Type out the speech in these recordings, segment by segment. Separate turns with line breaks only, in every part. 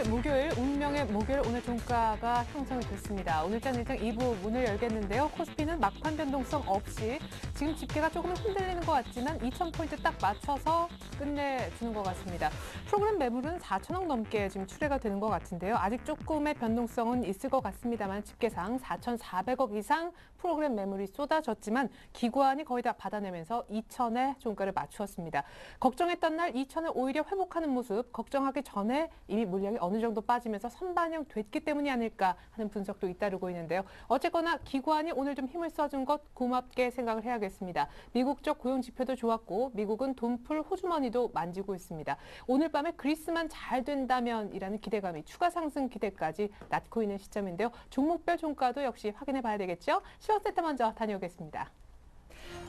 목요일, 운명의 목요일 오늘 종가가 형성이 됐습니다. 오늘장 일정 2부 문을 열겠는데요. 코스피는 막판 변동성 없이 지금 집계가 조금 흔들리는 것 같지만 2,000포인트 딱 맞춰서 끝내주는 것 같습니다. 프로그램 매물은 4천억 넘게 지금 출회가 되는 것 같은데요. 아직 조금의 변동성은 있을 것 같습니다만 집계상 4,400억 이상 프로그램 매물이 쏟아졌지만 기관이 거의 다 받아내면서 2,000에 종가를 맞추었습니다. 걱정했던 날 2,000을 오히려 회복하는 모습, 걱정하기 전에 이미 물량이 어느 정도 빠지면서 선반영 됐기 때문이 아닐까 하는 분석도 잇따르고 있는데요. 어쨌거나 기관이 오늘 좀 힘을 써준 것 고맙게 생각을 해야겠습니다. 미국적 고용 지표도 좋았고 미국은 돈풀 호주머니도 만지고 있습니다. 오늘 밤에 그리스만 잘 된다면이라는 기대감이 추가 상승 기대까지 낳고 있는 시점인데요. 종목별 종가도 역시 확인해 봐야 되겠죠. 시황센터 먼저 다녀오겠습니다.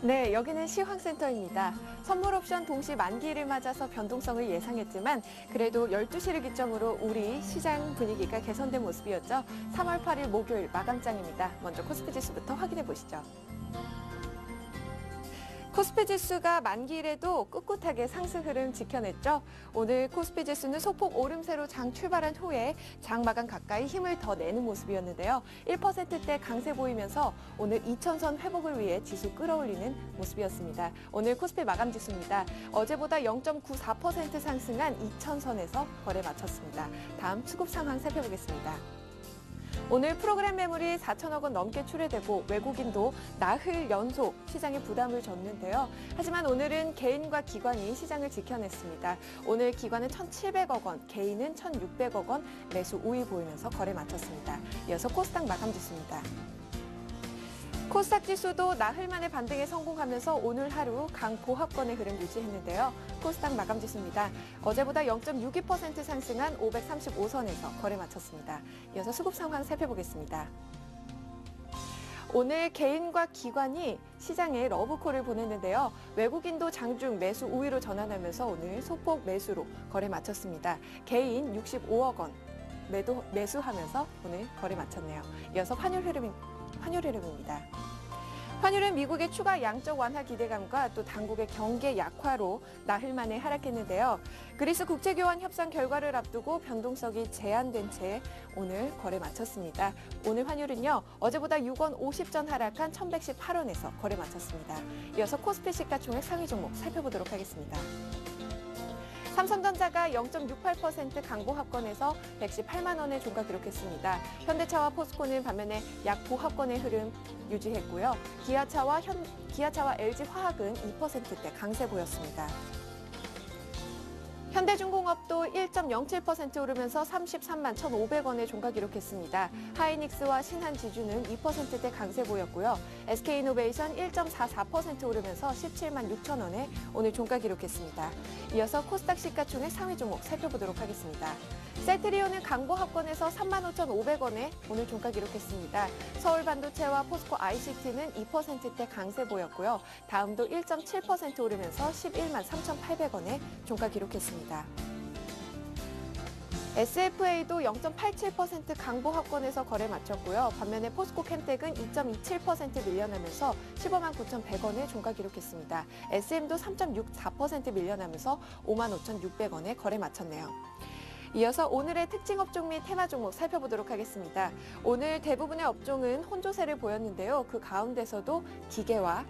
네, 여기는 시황센터입니다. 선물 옵션 동시 만기를 맞아서 변동성을 예상했지만 그래도 12시를 기점으로 우리 시장 분위기가 개선된 모습이었죠. 3월 8일 목요일 마감장입니다. 먼저 코스피 지수부터 확인해 보시죠. 코스피 지수가 만기일에도 꿋꿋하게 상승 흐름 지켜냈죠. 오늘 코스피 지수는 소폭 오름세로 장 출발한 후에 장 마감 가까이 힘을 더 내는 모습이었는데요. 1%대 강세 보이면서 오늘 2,000선 회복을 위해 지수 끌어올리는 모습이었습니다. 오늘 코스피 마감 지수입니다. 어제보다 0.94% 상승한 2,000선에서 거래 마쳤습니다. 다음 수급 상황 살펴보겠습니다. 오늘 프로그램 매물이 4천억 원 넘게 출회되고 외국인도 나흘 연속 시장에 부담을 줬는데요. 하지만 오늘은 개인과 기관이 시장을 지켜냈습니다. 오늘 기관은 1,700억 원, 개인은 1,600억 원 매수 우위 보이면서 거래 마쳤습니다. 이어서 코스닥 마감 지수입니다. 코스닥 지수도 나흘 만에 반등에 성공하면서 오늘 하루 강보합권의 흐름 유지했는데요. 코스닥 마감 지수입니다. 어제보다 0.62% 상승한 535선에서 거래 마쳤습니다. 이어서 수급 상황 살펴보겠습니다. 오늘 개인과 기관이 시장에 러브콜을 보냈는데요. 외국인도 장중 매수 우위로 전환하면서 오늘 소폭 매수로 거래 마쳤습니다. 개인 65억 원 매수하면서 오늘 거래 마쳤네요. 이어서 환율 흐름입니다. 환율은 미국의 추가 양적 완화 기대감과 또 당국의 경계 약화로 나흘 만에 하락했는데요. 그리스 국제교환 협상 결과를 앞두고 변동성이 제한된 채 오늘 거래 마쳤습니다. 오늘 환율은요, 어제보다 6원 50전 하락한 1,118원에서 거래 마쳤습니다. 이어서 코스피 시가총액 상위 종목 살펴보도록 하겠습니다. 삼성전자가 0.68% 강보합권에서 118만 원의 종가 기록했습니다. 현대차와 포스코는 반면에 약보합권의 흐름 유지했고요. 기아차와 LG화학은 2%대 강세 보였습니다. 현대중공업도 1.07% 오르면서 33만 1,500원의 종가 기록했습니다. 하이닉스와 신한지주는 2%대 강세 보였고요. SK이노베이션 1.44% 오르면서 17만 6천 원에 오늘 종가 기록했습니다. 이어서 코스닥 시가총액 상위 종목 살펴보도록 하겠습니다. 셀트리온은 강보합권에서 35,500원에 오늘 종가 기록했습니다. 서울반도체와 포스코 ICT는 2%대 강세 보였고요. 다음도 1.7% 오르면서 11만 3,800원에 종가 기록했습니다. SFA도 0.87% 강보합권에서 거래 마쳤고요. 반면에 포스코 캠텍은 2.27% 밀려나면서 15만 9,100원에 종가 기록했습니다. SM도 3.64% 밀려나면서 5만 5,600원에 거래 마쳤네요. 이어서 오늘의 특징 업종 및 테마 종목 살펴보도록 하겠습니다. 오늘 대부분의 업종은 혼조세를 보였는데요. 그 가운데서도 기계와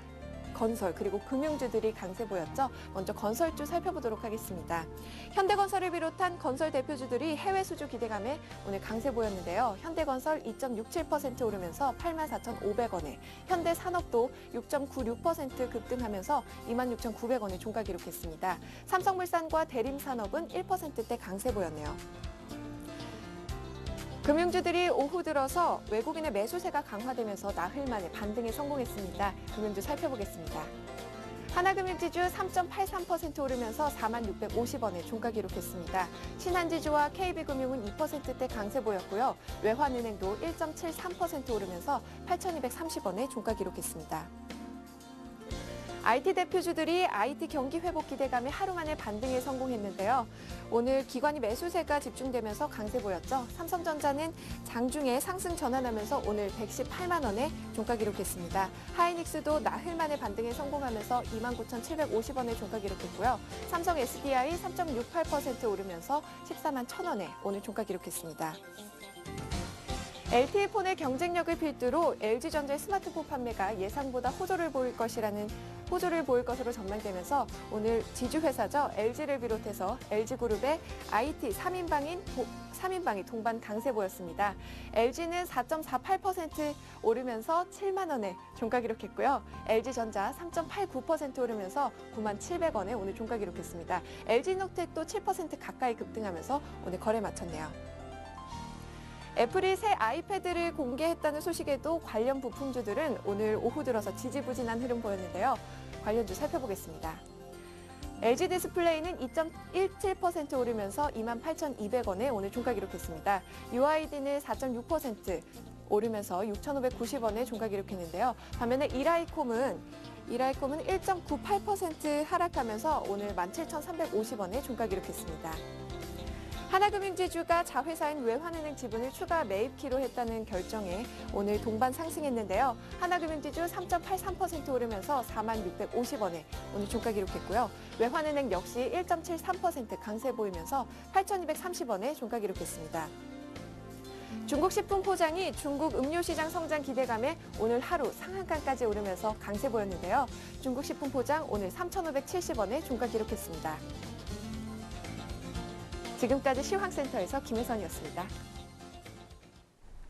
건설 그리고 금융주들이 강세 보였죠. 먼저 건설주 살펴보도록 하겠습니다. 현대건설을 비롯한 건설 대표주들이 해외 수주 기대감에 오늘 강세 보였는데요. 현대건설 2.67% 오르면서 84,500원에, 현대산업도 6.96% 급등하면서 26,900원에 종가 기록했습니다. 삼성물산과 대림산업은 1%대 강세 보였네요. 금융주들이 오후 들어서 외국인의 매수세가 강화되면서 나흘 만에 반등에 성공했습니다. 금융주 살펴보겠습니다. 하나금융지주 3.83% 오르면서 4만 650원에 종가 기록했습니다. 신한지주와 KB금융은 2%대 강세 보였고요. 외환은행도 1.73% 오르면서 8,230원에 종가 기록했습니다. IT 대표주들이 IT 경기 회복 기대감에 하루 만에 반등에 성공했는데요. 오늘 기관이 매수세가 집중되면서 강세 보였죠. 삼성전자는 장중에 상승 전환하면서 오늘 118만 원에 종가 기록했습니다. 하이닉스도 나흘 만에 반등에 성공하면서 29,750원에 종가 기록했고요. 삼성 SDI 3.68% 오르면서 14만 1,000원에 오늘 종가 기록했습니다. LTE폰의 경쟁력을 필두로 LG전자의 스마트폰 판매가 예상보다 호조를 보일 것으로 전망되면서 오늘 지주회사죠. LG를 비롯해서 LG그룹의 IT 3인방이 동반 강세 보였습니다. LG는 4.48% 오르면서 7만 원에 종가 기록했고요. LG전자 3.89% 오르면서 9만 700원에 오늘 종가 기록했습니다. LG노텍도 7% 가까이 급등하면서 오늘 거래 마쳤네요. 애플이 새 아이패드를 공개했다는 소식에도 관련 부품주들은 오늘 오후 들어서 지지부진한 흐름 보였는데요. 관련주 살펴보겠습니다. LG 디스플레이는 2.17% 오르면서 28,200원에 오늘 종가 기록했습니다. UID는 4.6% 오르면서 6,590원에 종가 기록했는데요. 반면에 이라이콤은 1.98% 하락하면서 오늘 17,350원에 종가 기록했습니다. 하나금융지주가 자회사인 외환은행 지분을 추가 매입키로 했다는 결정에 오늘 동반 상승했는데요. 하나금융지주 3.83% 오르면서 4650원에 오늘 종가 기록했고요. 외환은행 역시 1.73% 강세 보이면서 8230원에 종가 기록했습니다. 중국 식품 포장이 중국 음료 시장 성장 기대감에 오늘 하루 상한가까지 오르면서 강세 보였는데요. 중국 식품 포장 오늘 3,570원에 종가 기록했습니다. 지금까지 시황센터에서 김혜선이었습니다.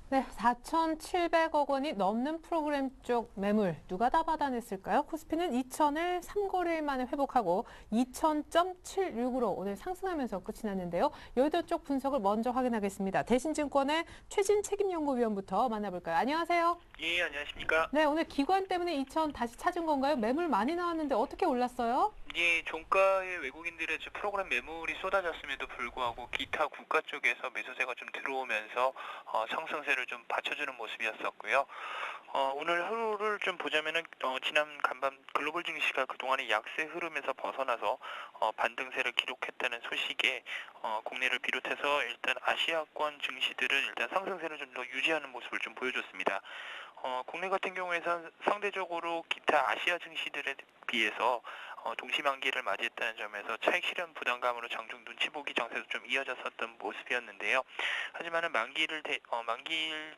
네, 4,700억 원이 넘는 프로그램 쪽 매물 누가 다 받아냈을까요? 코스피는 2,000을 3거래일 만에 회복하고 2,000.76으로 오늘 상승하면서 끝이 났는데요. 여의도 쪽 분석을 먼저 확인하겠습니다. 대신증권의 최진 책임연구위원부터 만나볼까요? 안녕하세요.
예, 안녕하십니까.
네, 오늘 기관 때문에 2,000 다시 찾은 건가요? 매물 많이 나왔는데 어떻게 올랐어요?
예, 종가에 외국인들의 프로그램 매물이 쏟아졌음에도 불구하고 기타 국가 쪽에서 매수세가 좀 들어오면서 상승세를 좀 받쳐주는 모습이었었고요. 오늘 하루를 좀 보자면은 지난 간밤 글로벌 증시가 그동안의 약세 흐름에서 벗어나서 반등세를 기록했다는 소식에 국내를 비롯해서 일단 아시아권 증시들은 일단 상승세를 좀 더 유지하는 모습을 좀 보여줬습니다. 국내 같은 경우에는 상대적으로 기타 아시아 증시들에 비해서 동시만기를 맞이했다는 점에서 차익 실현 부담감으로 장중 눈치 보기 장세도 좀 이어졌었던 모습이었는데요. 하지만은 만기일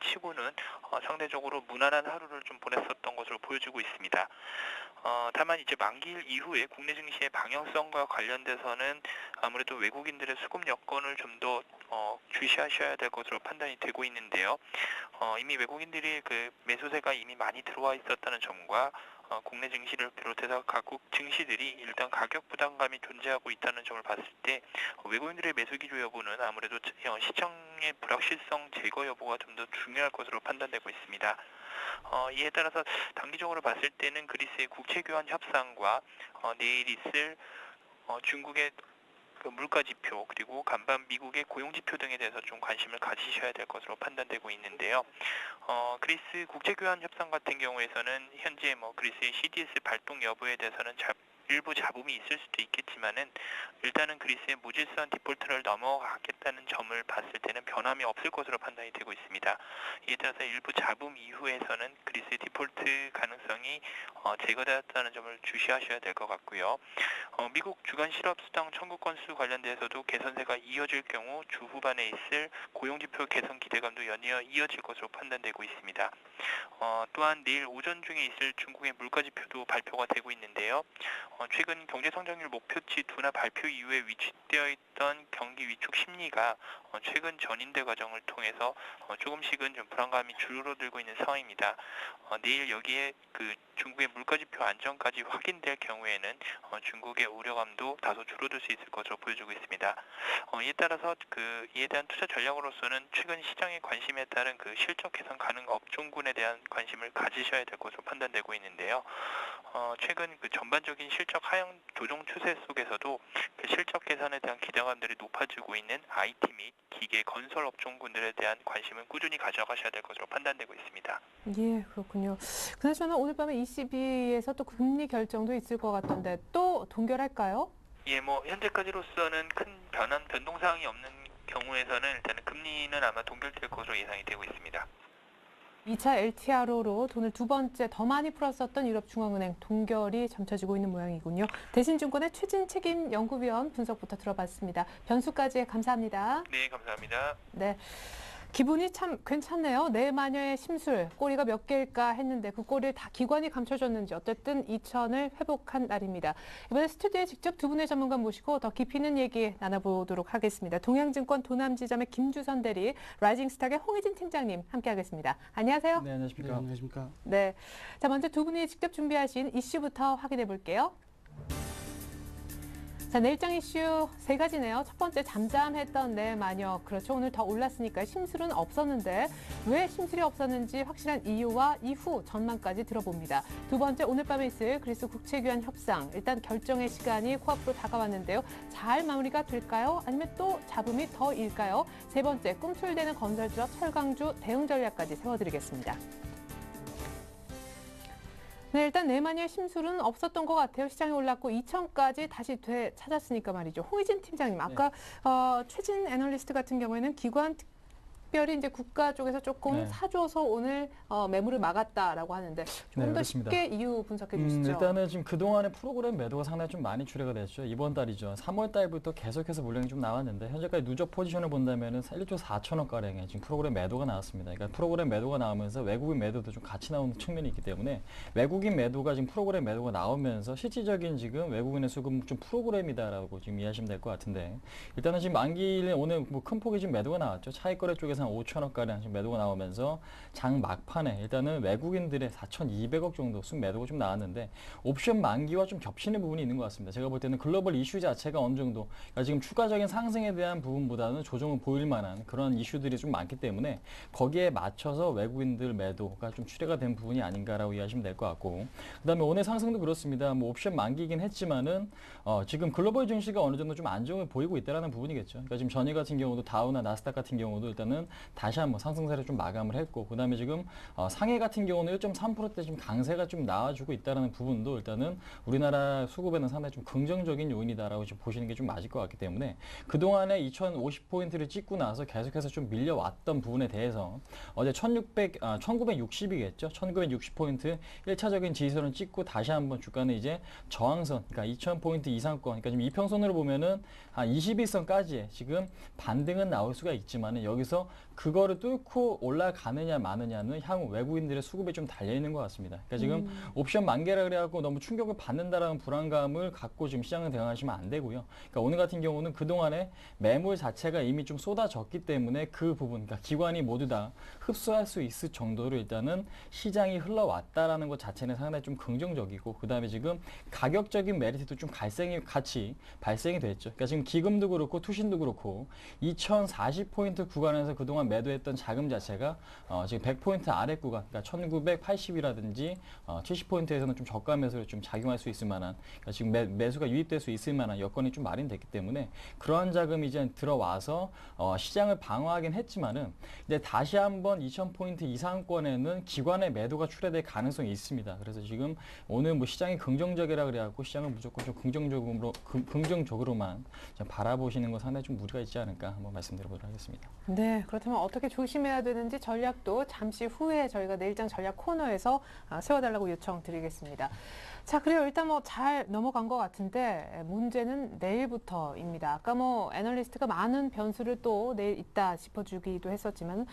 치고는 상대적으로 무난한 하루를 좀 보냈었던 것으로 보여지고 있습니다. 다만 이제 만기일 이후에 국내 증시의 방향성과 관련돼서는 아무래도 외국인들의 수급 여건을 좀 더 주시하셔야 될 것으로 판단이 되고 있는데요. 이미 외국인들이 그 매수세가 이미 많이 들어와 있었다는 점과 국내 증시를 비롯해서 각국 증시들이 일단 가격 부담감이 존재하고 있다는 점을 봤을 때 외국인들의 매수 기조 여부는 아무래도 시장의 불확실성 제거 여부가 좀 더 중요할 것으로 판단되고 있습니다. 이에 따라서 단기적으로 봤을 때는 그리스의 국채 교환 협상과 내일 있을 중국의 그 물가 지표 그리고 간밤 미국의 고용 지표 등에 대해서 좀 관심을 가지셔야 될 것으로 판단되고 있는데요. 그리스 국제 교환 협상 같은 경우에서는 현재 그리스의 CDS 발동 여부에 대해서는 일부 잡음이 있을 수도 있겠지만은 일단은 그리스의 무질서한 디폴트를 넘어가겠다는 점을 봤을 때는 변함이 없을 것으로 판단이 되고 있습니다. 이에 따라서 일부 잡음 이후에서는 그리스의 디폴트 가능성이 제거되었다는 점을 주시하셔야 될 것 같고요. 미국 주간 실업수당 청구 건수 관련돼서도 개선세가 이어질 경우 주 후반에 있을 고용지표 개선 기대감도 연이어 이어질 것으로 판단되고 있습니다. 또한 내일 오전 중에 있을 중국의 물가지표도 발표가 되고 있는데요. 최근 경제성장률 목표치 둔화 발표 이후에 위축되어 있던 경기 위축 심리가 최근 전인대 과정을 통해서 조금씩은 좀 불안감이 줄어들고 있는 상황입니다. 내일 여기에 그 중국의 물가지표 안정까지 확인될 경우에는 중국의 우려감도 다소 줄어들 수 있을 것으로 보여지고 있습니다. 이에 따라서 이에 대한 투자 전략으로서는 최근 시장의 관심에 따른 그 실적 개선 가능 업종군에 대한 관심을 가지셔야 될 것으로 판단되고 있는데요. 최근 그 전반적인 실적 하향 조정 추세 속에서도 그 실적 개선에 대한 기대감들이 높아지고 있는 IT 및 기계 건설 업종군들에 대한 관심은 꾸준히 가져가셔야 될 것으로 판단되고 있습니다.
예, 그렇군요. 그나저나 오늘 밤에 ECB에서 또 금리 결정도 있을 것 같던데 또 동결할까요?
예, 뭐 현재까지로서는 큰 변동 사항이 없는 경우에서는 일단은 금리는 아마 동결될 것으로 예상이 되고 있습니다.
2차 LTRO로 돈을 두 번째 더 많이 풀었었던 유럽중앙은행 동결이 점쳐지고 있는 모양이군요. 대신증권의 최진 책임 연구위원 분석부터 들어봤습니다. 변수까지 감사합니다.
네, 감사합니다.
네. 기분이 참 괜찮네요. 내 마녀의 심술, 꼬리가 몇 개일까 했는데 그 꼬리를 다 기관이 감춰줬는지 어쨌든 2천을 회복한 날입니다. 이번에 스튜디오에 직접 두 분의 전문가 모시고 더 깊이 있는 얘기 나눠보도록 하겠습니다. 동양증권 도남지점의 김주선 대리, 라이징스탁의 홍희진 팀장님 함께하겠습니다. 안녕하세요.
네, 안녕하십니까.
네, 안녕하십니까.
네. 자, 먼저 두 분이 직접 준비하신 이슈부터 확인해 볼게요. 자, 내일장 이슈 세 가지네요. 첫 번째, 잠잠했던 내 마녀. 그렇죠. 오늘 더 올랐으니까 심술은 없었는데 왜 심술이 없었는지 확실한 이유와 이후 전망까지 들어봅니다. 두 번째, 오늘 밤에 있을 그리스 국채교환 협상. 일단 결정의 시간이 코앞으로 다가왔는데요. 잘 마무리가 될까요? 아니면 또 잡음이 더 일까요? 세 번째, 꿈틀대는 건설주와 철강주 대응 전략까지 세워드리겠습니다. 네, 일단 내마녀의 심술은 없었던 것 같아요. 시장이 올랐고 2천까지 다시 되찾았으니까 말이죠. 홍희진 팀장님, 아까 최진 애널리스트 같은 경우에는 기관 특별히 이제 국가 쪽에서 조금
네.
사줘서 오늘 매물을 막았다라고 하는데 조금 더
그렇습니다.
쉽게 이유 분석해 주시죠.
일단은 지금 그동안의 프로그램 매도가 상당히 좀 많이 출회가 됐죠. 이번 달이죠. 3월 달부터 계속해서 물량이 좀 나왔는데 현재까지 누적 포지션을 본다면은 1조 4천억 가량의 지금 프로그램 매도가 나왔습니다. 그러니까 프로그램 매도가 나오면서 외국인 매도도 좀 같이 나오는 측면이 있기 때문에 외국인 매도가 지금 프로그램 매도가 나오면서 실질적인 지금 외국인의 수급은 좀 프로그램이다라고 지금 이해하시면 될 것 같은데 일단은 지금 만기일에 오늘 뭐 큰 폭의 지금 매도가 나왔죠. 차익거래 쪽에서 한 5천억 가량 지금 매도가 나오면서 장 막판에 일단은 외국인들의 4,200억 정도 순 매도가 좀 나왔는데 옵션 만기와 좀 겹치는 부분이 있는 것 같습니다. 제가 볼 때는 글로벌 이슈 자체가 어느 정도 그러니까 지금 추가적인 상승에 대한 부분보다는 조정을 보일 만한 그런 이슈들이 좀 많기 때문에 거기에 맞춰서 외국인들 매도가 좀 출회가 된 부분이 아닌가라고 이해하시면 될 것 같고 그다음에 오늘 상승도 그렇습니다. 뭐 옵션 만기이긴 했지만은 지금 글로벌 증시가 어느 정도 좀 안정을 보이고 있다라는 부분이겠죠. 그러니까 지금 전일 같은 경우도 다우나 나스닥 같은 경우도 일단은 다시 한번 상승세를 좀 마감을 했고 그다음에 지금 상해 같은 경우는 1.3%대 지금 강세가 좀 나와주고 있다라는 부분도 일단은 우리나라 수급에는 상당히 좀 긍정적인 요인이다라고 지금 보시는 게 좀 맞을 것 같기 때문에 그동안에 2050포인트를 찍고 나서 계속해서 좀 밀려왔던 부분에 대해서 어제 1960이겠죠. 1960포인트 1차적인 지지선을 찍고 다시 한번 주가는 이제 저항선 그러니까 2000포인트 이상권 그러니까 지금 이평선으로 보면은 한 21선까지의 지금 반등은 나올 수가 있지만은 여기서 그거를 뚫고 올라가느냐 마느냐는 향후 외국인들의 수급에 좀 달려있는 것 같습니다. 그러니까 지금 옵션 만개라 그래갖고 너무 충격을 받는다라는 불안감을 갖고 지금 시장을 대응하시면 안 되고요. 그러니까 오늘 같은 경우는 그동안에 매물 자체가 이미 좀 쏟아졌기 때문에 그 부분, 그러니까 기관이 모두 다 흡수할 수 있을 정도로 일단은 시장이 흘러왔다라는 것 자체는 상당히 좀 긍정적이고 그 다음에 지금 가격적인 메리트도 좀 같이 발생이 됐죠. 그러니까 지금 기금도 그렇고 투신도 그렇고 2040포인트 구간에서 그동안 매도했던 자금 자체가 지금 100포인트 아래 구간, 그러니까 1980이라든지 70포인트에서는 좀 저가 매수를 좀 작용할 수 있을 만한, 그러니까 지금 매수가 유입될 수 있을 만한 여건이 좀 마련됐기 때문에 그러한 자금이 이제 들어와서 시장을 방어하긴 했지만은 이제 다시 한번 2000포인트 이상권에는 기관의 매도가 출회될 가능성이 있습니다. 그래서 지금 오늘 뭐 시장이 긍정적이라 그래갖고 시장을 무조건 좀 긍정적으로만 좀 바라보시는 건 상당히 좀 무리가 있지 않을까 한번 말씀드려보도록 하겠습니다.
네, 그렇다면 어떻게 조심해야 되는지 전략도 잠시 후에 저희가 내일장 전략 코너에서 세워달라고 요청드리겠습니다. 자, 그래요. 일단 뭐 잘 넘어간 것 같은데 문제는 내일부터입니다. 아까 뭐 애널리스트가 많은 변수를 또 내일 있다 짚어주기도 했었지만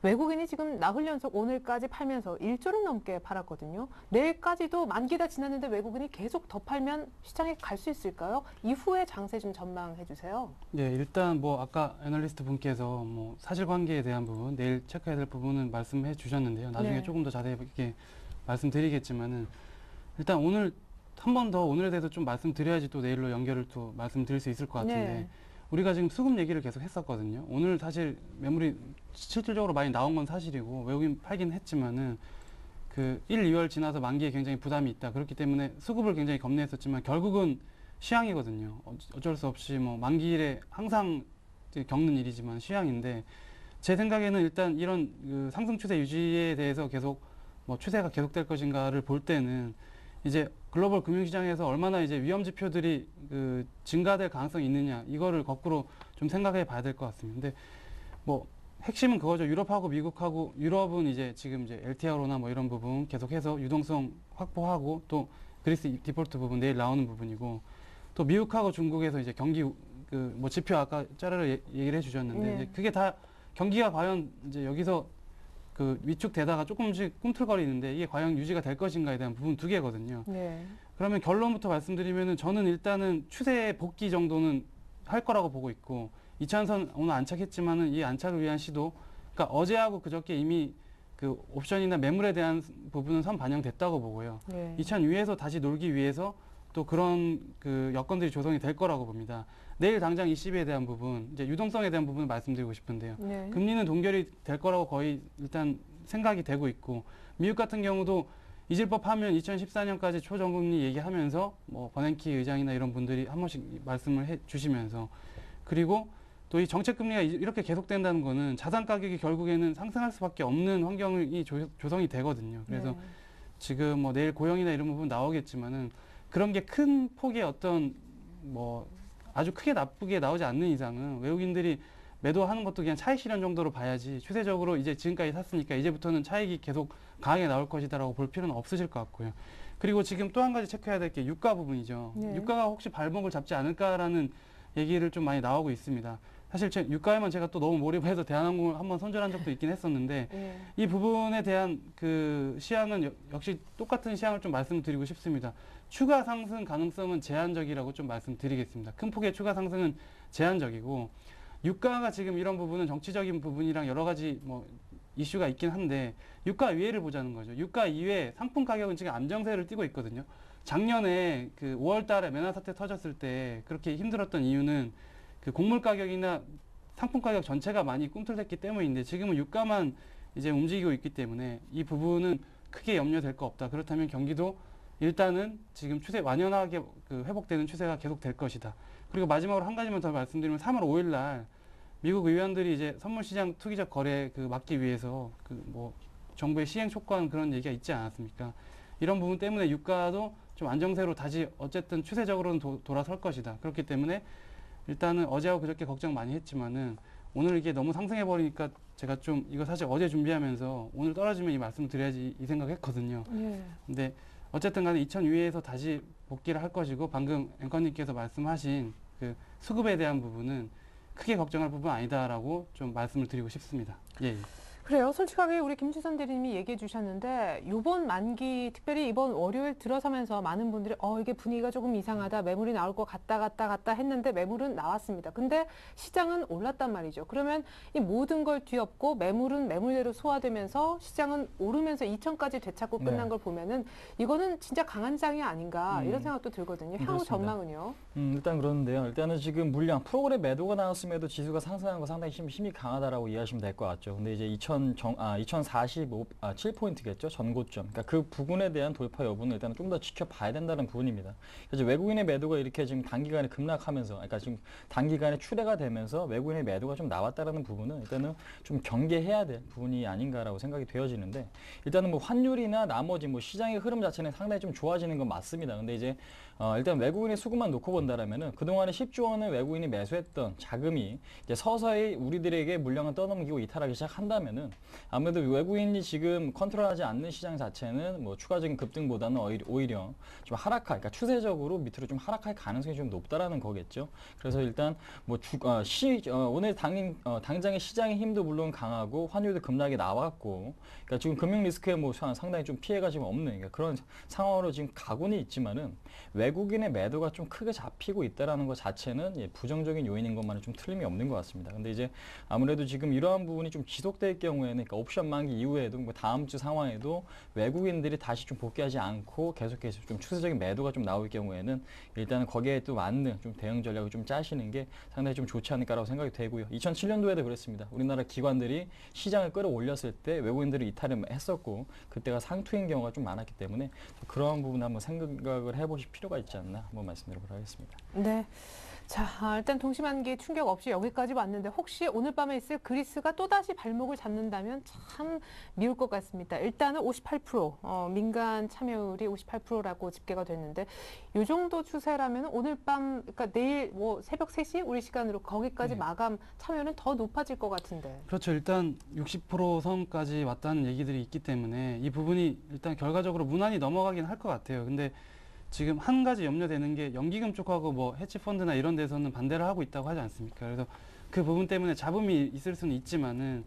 외국인이 지금 나흘 연속 오늘까지 팔면서 1조를 넘게 팔았거든요. 내일까지도 만기 다 지났는데 외국인이 계속 더 팔면 시장에 갈 수 있을까요? 이후의 장세 좀 전망해 주세요.
네, 일단 뭐 아까 애널리스트 분께서 뭐 사실관계에 대한 부분, 내일 체크해야 될 부분은 말씀해 주셨는데요. 나중에
네.
조금 더 자세하게 말씀드리겠지만은 일단 오늘 한 번 더 오늘에 대해서 좀 말씀드려야지 또 내일로 연결을 또 말씀드릴 수 있을 것 같은데
네.
우리가 지금 수급 얘기를 계속 했었거든요. 오늘 사실 매물이 실질적으로 많이 나온 건 사실이고 외국인 팔긴 했지만은 그 1, 2월 지나서 만기에 굉장히 부담이 있다. 그렇기 때문에 수급을 굉장히 겁내했었지만 결국은 시황이거든요. 어쩔 수 없이 뭐 만기일에 항상 겪는 일이지만 시황인데 제 생각에는 일단 이런 그 상승 추세 유지에 대해서 계속 뭐 추세가 계속될 것인가를 볼 때는 이제 글로벌 금융시장에서 얼마나 이제 위험 지표들이 그 증가될 가능성이 있느냐 이거를 거꾸로 좀 생각해 봐야 될 것 같습니다. 근데 뭐 핵심은 그거죠. 유럽하고 미국하고 유럽은 이제 지금 이제 LTRO나 뭐 이런 부분 계속해서 유동성 확보하고 또 그리스 디폴트 부분 내일 나오는 부분이고 또 미국하고 중국에서 이제 경기 그 뭐 지표 아까 짜르르 얘기를 해주셨는데
네.
이제 그게 다 경기가 과연 이제 여기서 그 위축되다가 조금씩 꿈틀거리는데 이게 과연 유지가 될 것인가에 대한 부분 두 개거든요.
네.
그러면 결론부터 말씀드리면은 저는 일단은 추세 복귀 정도는 할 거라고 보고 있고 2000선 오늘 안착했지만은 이 안착을 위한 시도 그러니까 어제하고 그저께 이미 그 옵션이나 매물에 대한 부분은 선 반영됐다고 보고요.
네.
2000 위에서 다시 놀기 위해서 또 그런 그 여건들이 조성이 될 거라고 봅니다. 내일 당장 ECB에 대한 부분, 이제 유동성에 대한 부분을 말씀드리고 싶은데요.
네.
금리는 동결이 될 거라고 거의 일단 생각이 되고 있고 미국 같은 경우도 잊을 법하면 2014년까지 초저금리 얘기하면서 뭐 버냉키 의장이나 이런 분들이 한 번씩 말씀을 해 주시면서 그리고 또 이 정책 금리가 이렇게 계속된다는 거는 자산 가격이 결국에는 상승할 수밖에 없는 환경이 조성이 되거든요. 그래서
네.
지금 뭐 내일 고용이나 이런 부분 나오겠지만은 그런 게 큰 폭의 어떤 뭐 아주 크게 나쁘게 나오지 않는 이상은 외국인들이 매도하는 것도 그냥 차익 실현 정도로 봐야지 추세적으로 이제 지금까지 샀으니까 이제부터는 차익이 계속 강하게 나올 것이다라고 볼 필요는 없으실 것 같고요. 그리고 지금 또 한 가지 체크해야 될 게 유가 부분이죠.
네.
유가가 혹시 발목을 잡지 않을까라는 얘기를 좀 많이 나오고 있습니다. 사실 유가에만 제가 또 너무 몰입해서 대한항공을 한번 선전한 적도 있긴 했었는데
네.
이 부분에 대한 그 시향은 역시 똑같은 시향을 좀 말씀드리고 싶습니다. 추가 상승 가능성은 제한적이라고 좀 말씀드리겠습니다. 큰 폭의 추가 상승은 제한적이고 유가가 지금 이런 부분은 정치적인 부분이랑 여러 가지 뭐 이슈가 있긴 한데 유가 이외를 보자는 거죠. 유가 이외 상품 가격은 지금 안정세를 띠고 있거든요. 작년에 그 5월 달에 메나 사태 터졌을 때 그렇게 힘들었던 이유는 그 곡물 가격이나 상품 가격 전체가 많이 꿈틀댔기 때문인데 지금은 유가만 이제 움직이고 있기 때문에 이 부분은 크게 염려될 거 없다. 그렇다면 경기도 일단은 지금 추세 완연하게 그 회복되는 추세가 계속 될 것이다. 그리고 마지막으로 한 가지만 더 말씀드리면 3월 5일 날 미국 의원들이 이제 선물시장 투기적 거래 그 막기 위해서 그 뭐 정부의 시행 촉구한 그런 얘기가 있지 않았습니까? 이런 부분 때문에 유가도 좀 안정세로 다시 어쨌든 추세적으로는 돌아설 것이다. 그렇기 때문에 일단은 어제하고 그저께 걱정 많이 했지만은 오늘 이게 너무 상승해 버리니까 제가 좀 이거 사실 어제 준비하면서 오늘 떨어지면 이 말씀 드려야지 이 생각했거든요.
네.
근데 어쨌든 간에 2000 위에서 다시 복귀를 할 것이고 방금 앵커님께서 말씀하신 그 수급에 대한 부분은 크게 걱정할 부분 아니다라고 좀 말씀을 드리고 싶습니다. 예.
그래요. 솔직하게 우리 김지선 대리님이 얘기해 주셨는데 이번 만기 특별히 이번 월요일 들어서면서 많은 분들이 이게 분위기가 조금 이상하다. 매물이 나올 것 같다 했는데 매물은 나왔습니다. 근데 시장은 올랐단 말이죠. 그러면 이 모든 걸 뒤엎고 매물은 매물대로 소화되면서 시장은 오르면서 2천까지 되찾고 끝난
네.
걸 보면은 이거는 진짜 강한 장이 아닌가 이런 생각도 들거든요. 향후
그렇습니다.
전망은요?
일단 그러는데요. 일단은 지금 물량 프로그램 매도가 나왔음에도 지수가 상승한 거 상당히 힘이 강하다라고 이해하시면 될 것 같죠. 근데 이제 2047포인트겠죠. 전고점. 그러니까 그 부분에 대한 돌파 여부는 일단은 좀 더 지켜봐야 된다는 부분입니다. 그래서 외국인의 매도가 이렇게 지금 단기간에 급락하면서, 그러니까 지금 단기간에 출회가 되면서 외국인의 매도가 좀 나왔다라는 부분은 일단은 좀 경계해야 될 부분이 아닌가라고 생각이 되어지는데, 일단은 뭐 환율이나 나머지 뭐 시장의 흐름 자체는 상당히 좀 좋아지는 건 맞습니다. 근데 이제 일단 외국인의 수급만 놓고 본다라면은 그동안에 10조 원을 외국인이 매수했던 자금이 이제 서서히 우리들에게 물량을 떠넘기고 이탈하기 시작한다면은 아무래도 외국인이 지금 컨트롤하지 않는 시장 자체는 뭐 추가적인 급등보다는 오히려 좀 하락할, 그러니까 추세적으로 밑으로 좀 하락할 가능성이 좀 높다라는 거겠죠. 그래서 일단 뭐 오늘 당장의 시장의 힘도 물론 강하고 환율도 급락이 나왔고, 그러니까 지금 금융 리스크에 뭐 상당히 좀 피해가 지금 없는, 그러니까 그런 상황으로 지금 가고는 있지만은 외국인의 매도가 좀 크게 잡히고 있다라는 것 자체는 부정적인 요인인 것만은 좀 틀림이 없는 것 같습니다. 근데 이제 아무래도 지금 이러한 부분이 좀 지속될 경우에는, 그러니까 옵션 만기 이후에도 뭐 다음 주 상황에도 외국인들이 다시 좀 복귀하지 않고 계속해서 좀 추세적인 매도가 좀 나올 경우에는 일단은 거기에 또 맞는 좀 대응 전략을 좀 짜시는 게 상당히 좀 좋지 않을까라고 생각이 되고요. 2007년도에도 그랬습니다. 우리나라 기관들이 시장을 끌어올렸을 때 외국인들이 이탈을 했었고 그때가 상투인 경우가 좀 많았기 때문에 그런 부분 한번 생각을 해보실 필요가 있지 않나 한번 말씀드려보도록 하겠습니다.
네. 자, 일단 동시만기 충격 없이 여기까지 왔는데 혹시 오늘 밤에 있을 그리스가 또다시 발목을 잡는 않는다면 참 미울 것 같습니다. 일단은 58%, 민간 참여율이 58%라고 집계가 됐는데 이 정도 추세라면 오늘 밤, 그러니까 내일 뭐 새벽 3시 우리 시간으로 거기까지
네.
마감 참여는 더 높아질 것 같은데.
그렇죠. 일단 60% 선까지 왔다는 얘기들이 있기 때문에 이 부분이 일단 결과적으로 무난히 넘어가긴 할 것 같아요. 근데 지금 한 가지 염려되는 게 연기금 쪽하고 뭐 해치펀드나 이런 데서는 반대를 하고 있다고 하지 않습니까? 그래서 그 부분 때문에 잡음이 있을 수는 있지만은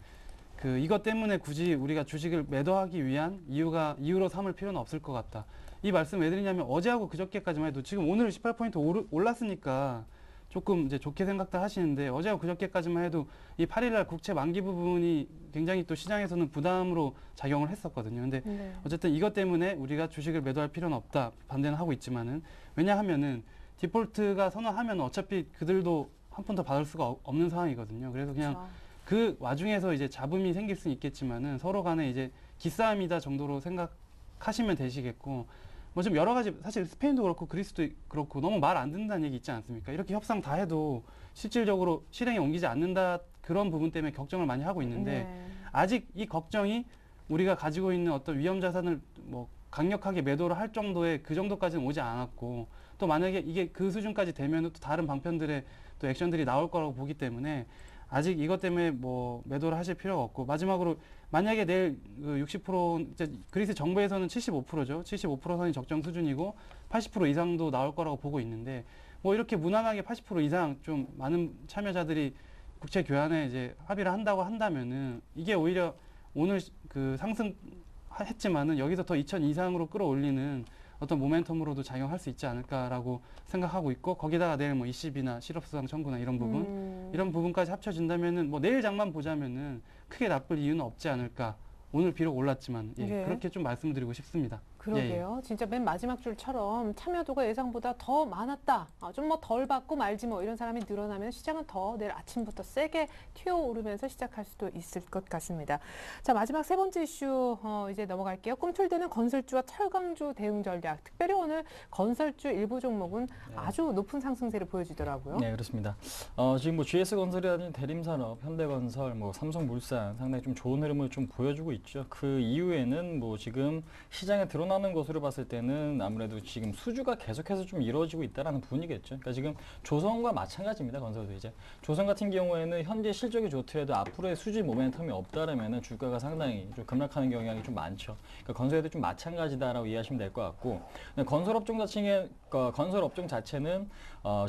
이것 때문에 굳이 우리가 주식을 매도하기 위한 이유로 삼을 필요는 없을 것 같다. 이 말씀 왜 드리냐면 어제하고 그저께까지만 해도 지금 오늘 18포인트 올랐으니까 조금 이제 좋게 생각도 하시는데 어제하고 그저께까지만 해도 이 8일날 국채 만기 부분이 굉장히 또 시장에서는 부담으로 작용을 했었거든요. 근데
네.
어쨌든 이것 때문에 우리가 주식을 매도할 필요는 없다. 반대는 하고 있지만은 왜냐하면은 디폴트가 선언하면 어차피 그들도 한 푼 더 받을 수가 없는 상황이거든요. 그래서 그냥
그렇죠.
그 와중에서 이제 잡음이 생길 수는 있겠지만은 서로 간에 이제 기싸움이다 정도로 생각하시면 되시겠고 뭐 좀 여러 가지 사실 스페인도 그렇고 그리스도 그렇고 너무 말 안 듣는다는 얘기 있지 않습니까? 이렇게 협상 다 해도 실질적으로 실행에 옮기지 않는다 그런 부분 때문에 걱정을 많이 하고 있는데
네.
아직 이 걱정이 우리가 가지고 있는 어떤 위험 자산을 뭐 강력하게 매도를 할 정도의 그 정도까지는 오지 않았고 또 만약에 이게 그 수준까지 되면 또 다른 방편들의 또 액션들이 나올 거라고 보기 때문에 아직 이것 때문에 뭐 매도를 하실 필요가 없고 마지막으로 만약에 내일 그 60% 이제 그리스 정부에서는 75%죠. 75% 선이 적정 수준이고 80% 이상도 나올 거라고 보고 있는데 뭐 이렇게 무난하게 80% 이상 좀 많은 참여자들이 국채 교환에 이제 합의를 한다고 한다면은 이게 오히려 오늘 그 상승했지만은 여기서 더 2000 이상으로 끌어올리는 어떤 모멘텀으로도 작용할 수 있지 않을까라고 생각하고 있고 거기다가 내일 뭐 ECB나 실업수당 청구나 이런 부분 이런 부분까지 합쳐진다면은 뭐 내일 장만 보자면은 크게 나쁠 이유는 없지 않을까. 오늘 비록 올랐지만
예.
그렇게 좀 말씀드리고 싶습니다.
그러게요. 진짜 맨 마지막 줄처럼 참여도가 예상보다 더 많았다. 좀 뭐 덜 받고 말지 뭐 이런 사람이 늘어나면 시장은 더 내일 아침부터 세게 튀어오르면서 시작할 수도 있을 것 같습니다. 자, 마지막 세 번째 이슈 이제 넘어갈게요. 꿈틀대는 건설주와 철강주 대응 전략. 특별히 오늘 건설주 일부 종목은 아주 높은 상승세를 보여주더라고요.
네, 그렇습니다. 지금 뭐 GS건설이라든지 대림산업, 현대건설, 뭐 삼성물산 상당히 좀 좋은 흐름을 좀 보여주고 있죠. 그 이후에는 뭐 지금 시장에 드러나는 것으로 봤을 때는 아무래도 지금 수주가 계속해서 좀 이루어지고 있다라는 부분이겠죠. 그러니까 지금 조선과 마찬가지입니다. 건설도 이제 조선 같은 경우에는 현재 실적이 좋더라도 앞으로의 수주 모멘텀이 없다라면은 주가가 상당히 좀 급락하는 경향이 좀 많죠. 그러니까 건설도 좀 마찬가지다라고 이해하시면 될 것 같고 건설업종 자체는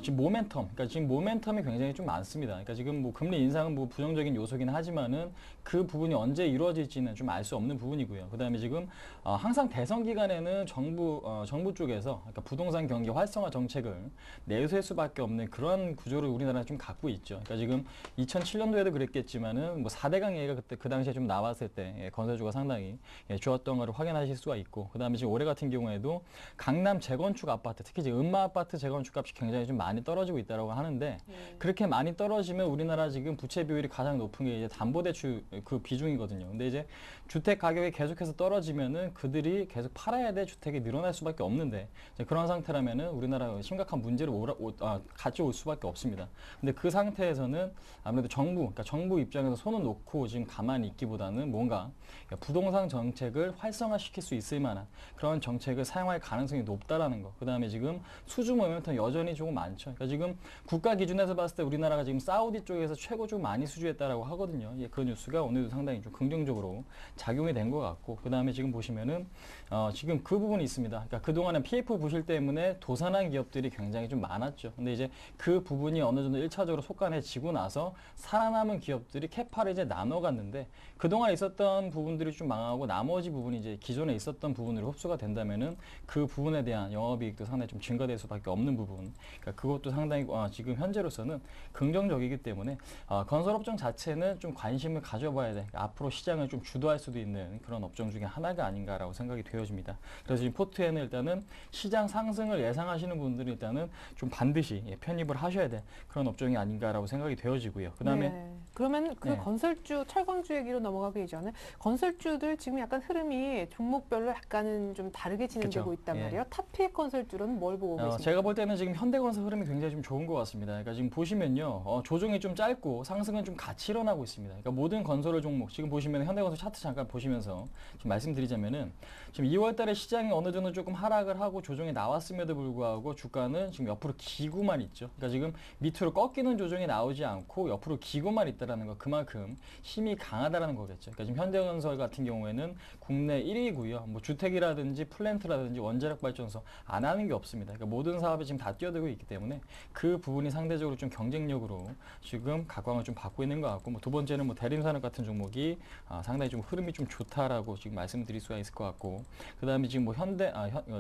지금 모멘텀, 그러니까 지금 모멘텀이 굉장히 좀 많습니다. 그러니까 지금 뭐 금리 인상은 뭐 부정적인 요소긴 하지만은 그 부분이 언제 이루어질지는 좀 알 수 없는 부분이고요. 그다음에 지금 항상 대선 기간에는 정부 쪽에서 그러니까 부동산 경기 활성화 정책을 내세울 수밖에 없는 그런 구조를 우리나라가 좀 갖고 있죠. 그러니까 지금 2007년도에도 그랬겠지만은 뭐 4대강 얘기가 그때 그 당시에 좀 나왔을 때 건설주가 상당히 좋았던 거를 확인하실 수가 있고 그다음에 지금 올해 같은 경우에도 강남 재건축 아파트 특히 이제 음마 아파트 재건축 값이 굉장히 좀 많이 떨어지고 있다고 하는데 그렇게 많이 떨어지면 우리나라 지금 부채 비율이 가장 높은 게 이제 담보대출 그 비중이거든요. 근데 이제 주택 가격이 계속해서 떨어지면은 그들이 계속 팔아야 될 주택이 늘어날 수밖에 없는데 그런 상태라면은 우리나라가 심각한 문제를 가져올 수밖에 없습니다. 근데 그 상태에서는 아무래도 그러니까 정부 입장에서 손을 놓고 지금 가만히 있기보다는 뭔가 부동산 정책을 활성화시킬 수 있을 만한 그런 정책을 사용할 가능성이 높다라는 거. 그다음에 지금 수주 모멘텀 여전히 조금 많죠. 그러니까 지금 국가 기준에서 봤을 때 우리나라가 지금 사우디 쪽에서 최고 좀 많이 수주했다라고 하거든요. 그 뉴스가 오늘도 상당히 좀 긍정적으로 작용이 된 것 같고 그다음에 지금 보시면은 지금 그 부분이 있습니다. 그러니까 그동안은 PF 부실 때문에 도산한 기업들이 굉장히 좀 많았죠. 근데 이제 그 부분이 어느 정도 1차적으로 속간해지고 나서 살아남은 기업들이 캐파를 이제 나눠갔는데 그동안 있었던 부분들이 좀 망하고 나머지 부분이 이제 기존에 있었던 부분으로 흡수가 된다면은 그 부분에 대한 영업이익도 상당히 좀 증가될 수밖에 없는 부분. 그러니까 그것도 상당히 지금 현재로서는 긍정적이기 때문에 건설업종 자체는 좀 관심을 가져봐야 돼. 그러니까 앞으로 시장을 좀 주도할 수도 있는 그런 업종 중에 하나가 아닌가라고 생각이 되어집니다. 됩니다. 그래서 지금 포트에는 일단은 시장 상승을 예상하시는 분들은 일단은 좀 반드시 편입을 하셔야 될 그런 업종이 아닌가라고 생각이 되어지고요. 그다음에
네. 그러면 그
네.
건설주, 철강주 얘기로 넘어가기 전에 건설주들 지금 약간 흐름이 종목별로 약간은 좀 다르게 진행되고
그쵸.
있단
예.
말이에요. 타피의 건설주로는 뭘 보고 계십니까?
제가 볼 때는 지금 현대건설 흐름이 굉장히 좀 좋은 것 같습니다. 그러니까 지금 보시면요, 조정이 좀 짧고 상승은 좀 같이 일어나고 있습니다. 그러니까 모든 건설의 종목, 지금 보시면 현대건설 차트 잠깐 보시면서 지금 말씀드리자면은 지금 2월달에 시장이 어느 정도 조금 하락을 하고 조정이 나왔음에도 불구하고 주가는 지금 옆으로 기고만 있죠. 그러니까 지금 밑으로 꺾이는 조정이 나오지 않고 옆으로 기고만 있다라는 거, 그만큼 힘이 강하다라는 거겠죠. 그러니까 지금 현대건설 같은 경우에는 국내 1위고요. 뭐 주택이라든지 플랜트라든지 원자력 발전소 안 하는 게 없습니다. 그러니까 모든 사업이 지금 다 뛰어들고 있기 때문에 그 부분이 상대적으로 좀 경쟁력으로 지금 각광을 좀 받고 있는 것 같고, 뭐 두 번째는 뭐 대림산업 같은 종목이 상당히 좀 흐름이 좀 좋다라고 지금 말씀드릴 수가 있을 것 같고, 그다음에 지금 뭐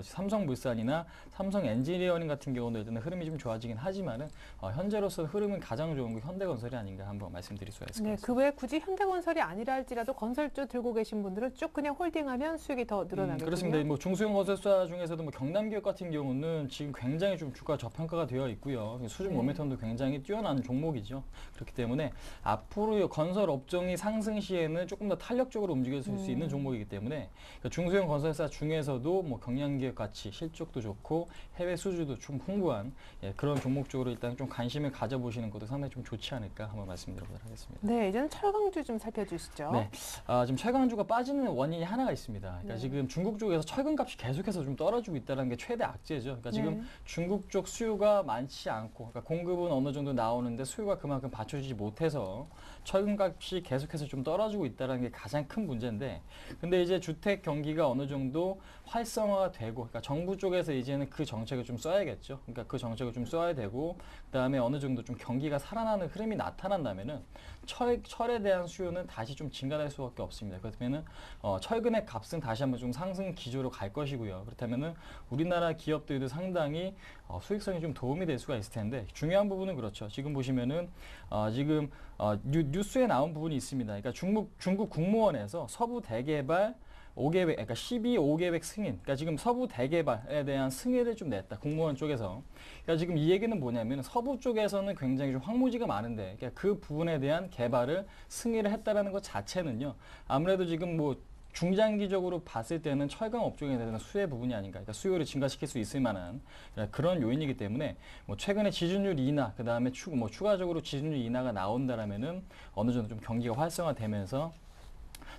삼성물산이나 삼성 엔지니어링 같은 경우도 일단 흐름이 좀 좋아지긴 하지만은 현재로서 흐름은 가장 좋은 게 현대건설이 아닌가 한번 말씀드릴 수가 있을 것
네,
같습니다.
그 외에 굳이 현대건설이 아니라 할지라도 건설주 들고 계신 분들은 쭉 그냥 홀딩하면 수익이 더 늘어나겠군요.
그렇습니다. 뭐 중소형 건설사 중에서도 뭐 경남기업 같은 경우는 지금 굉장히 좀 주가 저평가가 되어 있고요. 수준
네.
모멘텀도 굉장히 뛰어난 종목이죠. 그렇기 때문에 앞으로 건설 업종이 상승 시에는 조금 더 탄력적으로 움직일 수 있는 종목이기 때문에 그러니까 중소형 건설사 중에서도 뭐 경량기업 같이 실적도 좋고 해외 수주도 좀 풍부한 그런 종목 쪽으로 일단 좀 관심을 가져보시는 것도 상당히 좀 좋지 않을까 한번 말씀드려보도록 하겠습니다.
네, 이제는 철강주 좀 살펴주시죠.
네, 지금 철강주가 빠지는 원인이 하나가 있습니다. 그러니까
네.
지금 중국 쪽에서 철근값이 계속해서 좀 떨어지고 있다는 게 최대 악재죠. 그러니까 지금
네.
중국 쪽 수요가 많지 않고, 그러니까 공급은 어느 정도 나오는데 수요가 그만큼 받쳐주지 못해서 철근값이 계속해서 좀 떨어지고 있다는 게 가장 큰 문제인데, 근데 이제 주택 경기가 어느 정도 활성화가 되고, 그러니까 정부 쪽에서 이제는 그 정책을 좀 써야겠죠. 그러니까 그 정책을 좀 써야 되고, 그다음에 어느 정도 좀 경기가 살아나는 흐름이 나타난다면은 철에 대한 수요는 다시 좀 증가될 수밖에 없습니다. 그렇다면은 철근의 값은 다시 한번 좀 상승 기조로 갈 것이고요. 그렇다면은 우리나라 기업들도 상당히 수익성이 좀 도움이 될 수가 있을 텐데, 중요한 부분은 그렇죠. 지금 보시면은 지금 뉴스에 나온 부분이 있습니다. 그러니까 중국 국무원에서 서부 대개발 5계획, 그러니까 12.5계획 승인, 그러니까 지금 서부 대개발에 대한 승인을 좀 냈다, 국무원 쪽에서. 그러니까 지금 이 얘기는 뭐냐면 서부 쪽에서는 굉장히 좀 황무지가 많은데, 그러니까 그 부분에 대한 개발을 승인을 했다라는 것 자체는요, 아무래도 지금 뭐 중장기적으로 봤을 때는 철강 업종에 대한 수혜 부분이 아닌가, 그러니까 수요를 증가시킬 수 있을 만한 그런 요인이기 때문에 뭐 최근에 지준율 인하, 그 다음에 추가적으로 지준율 인하가 나온다라면은 어느 정도 좀 경기가 활성화되면서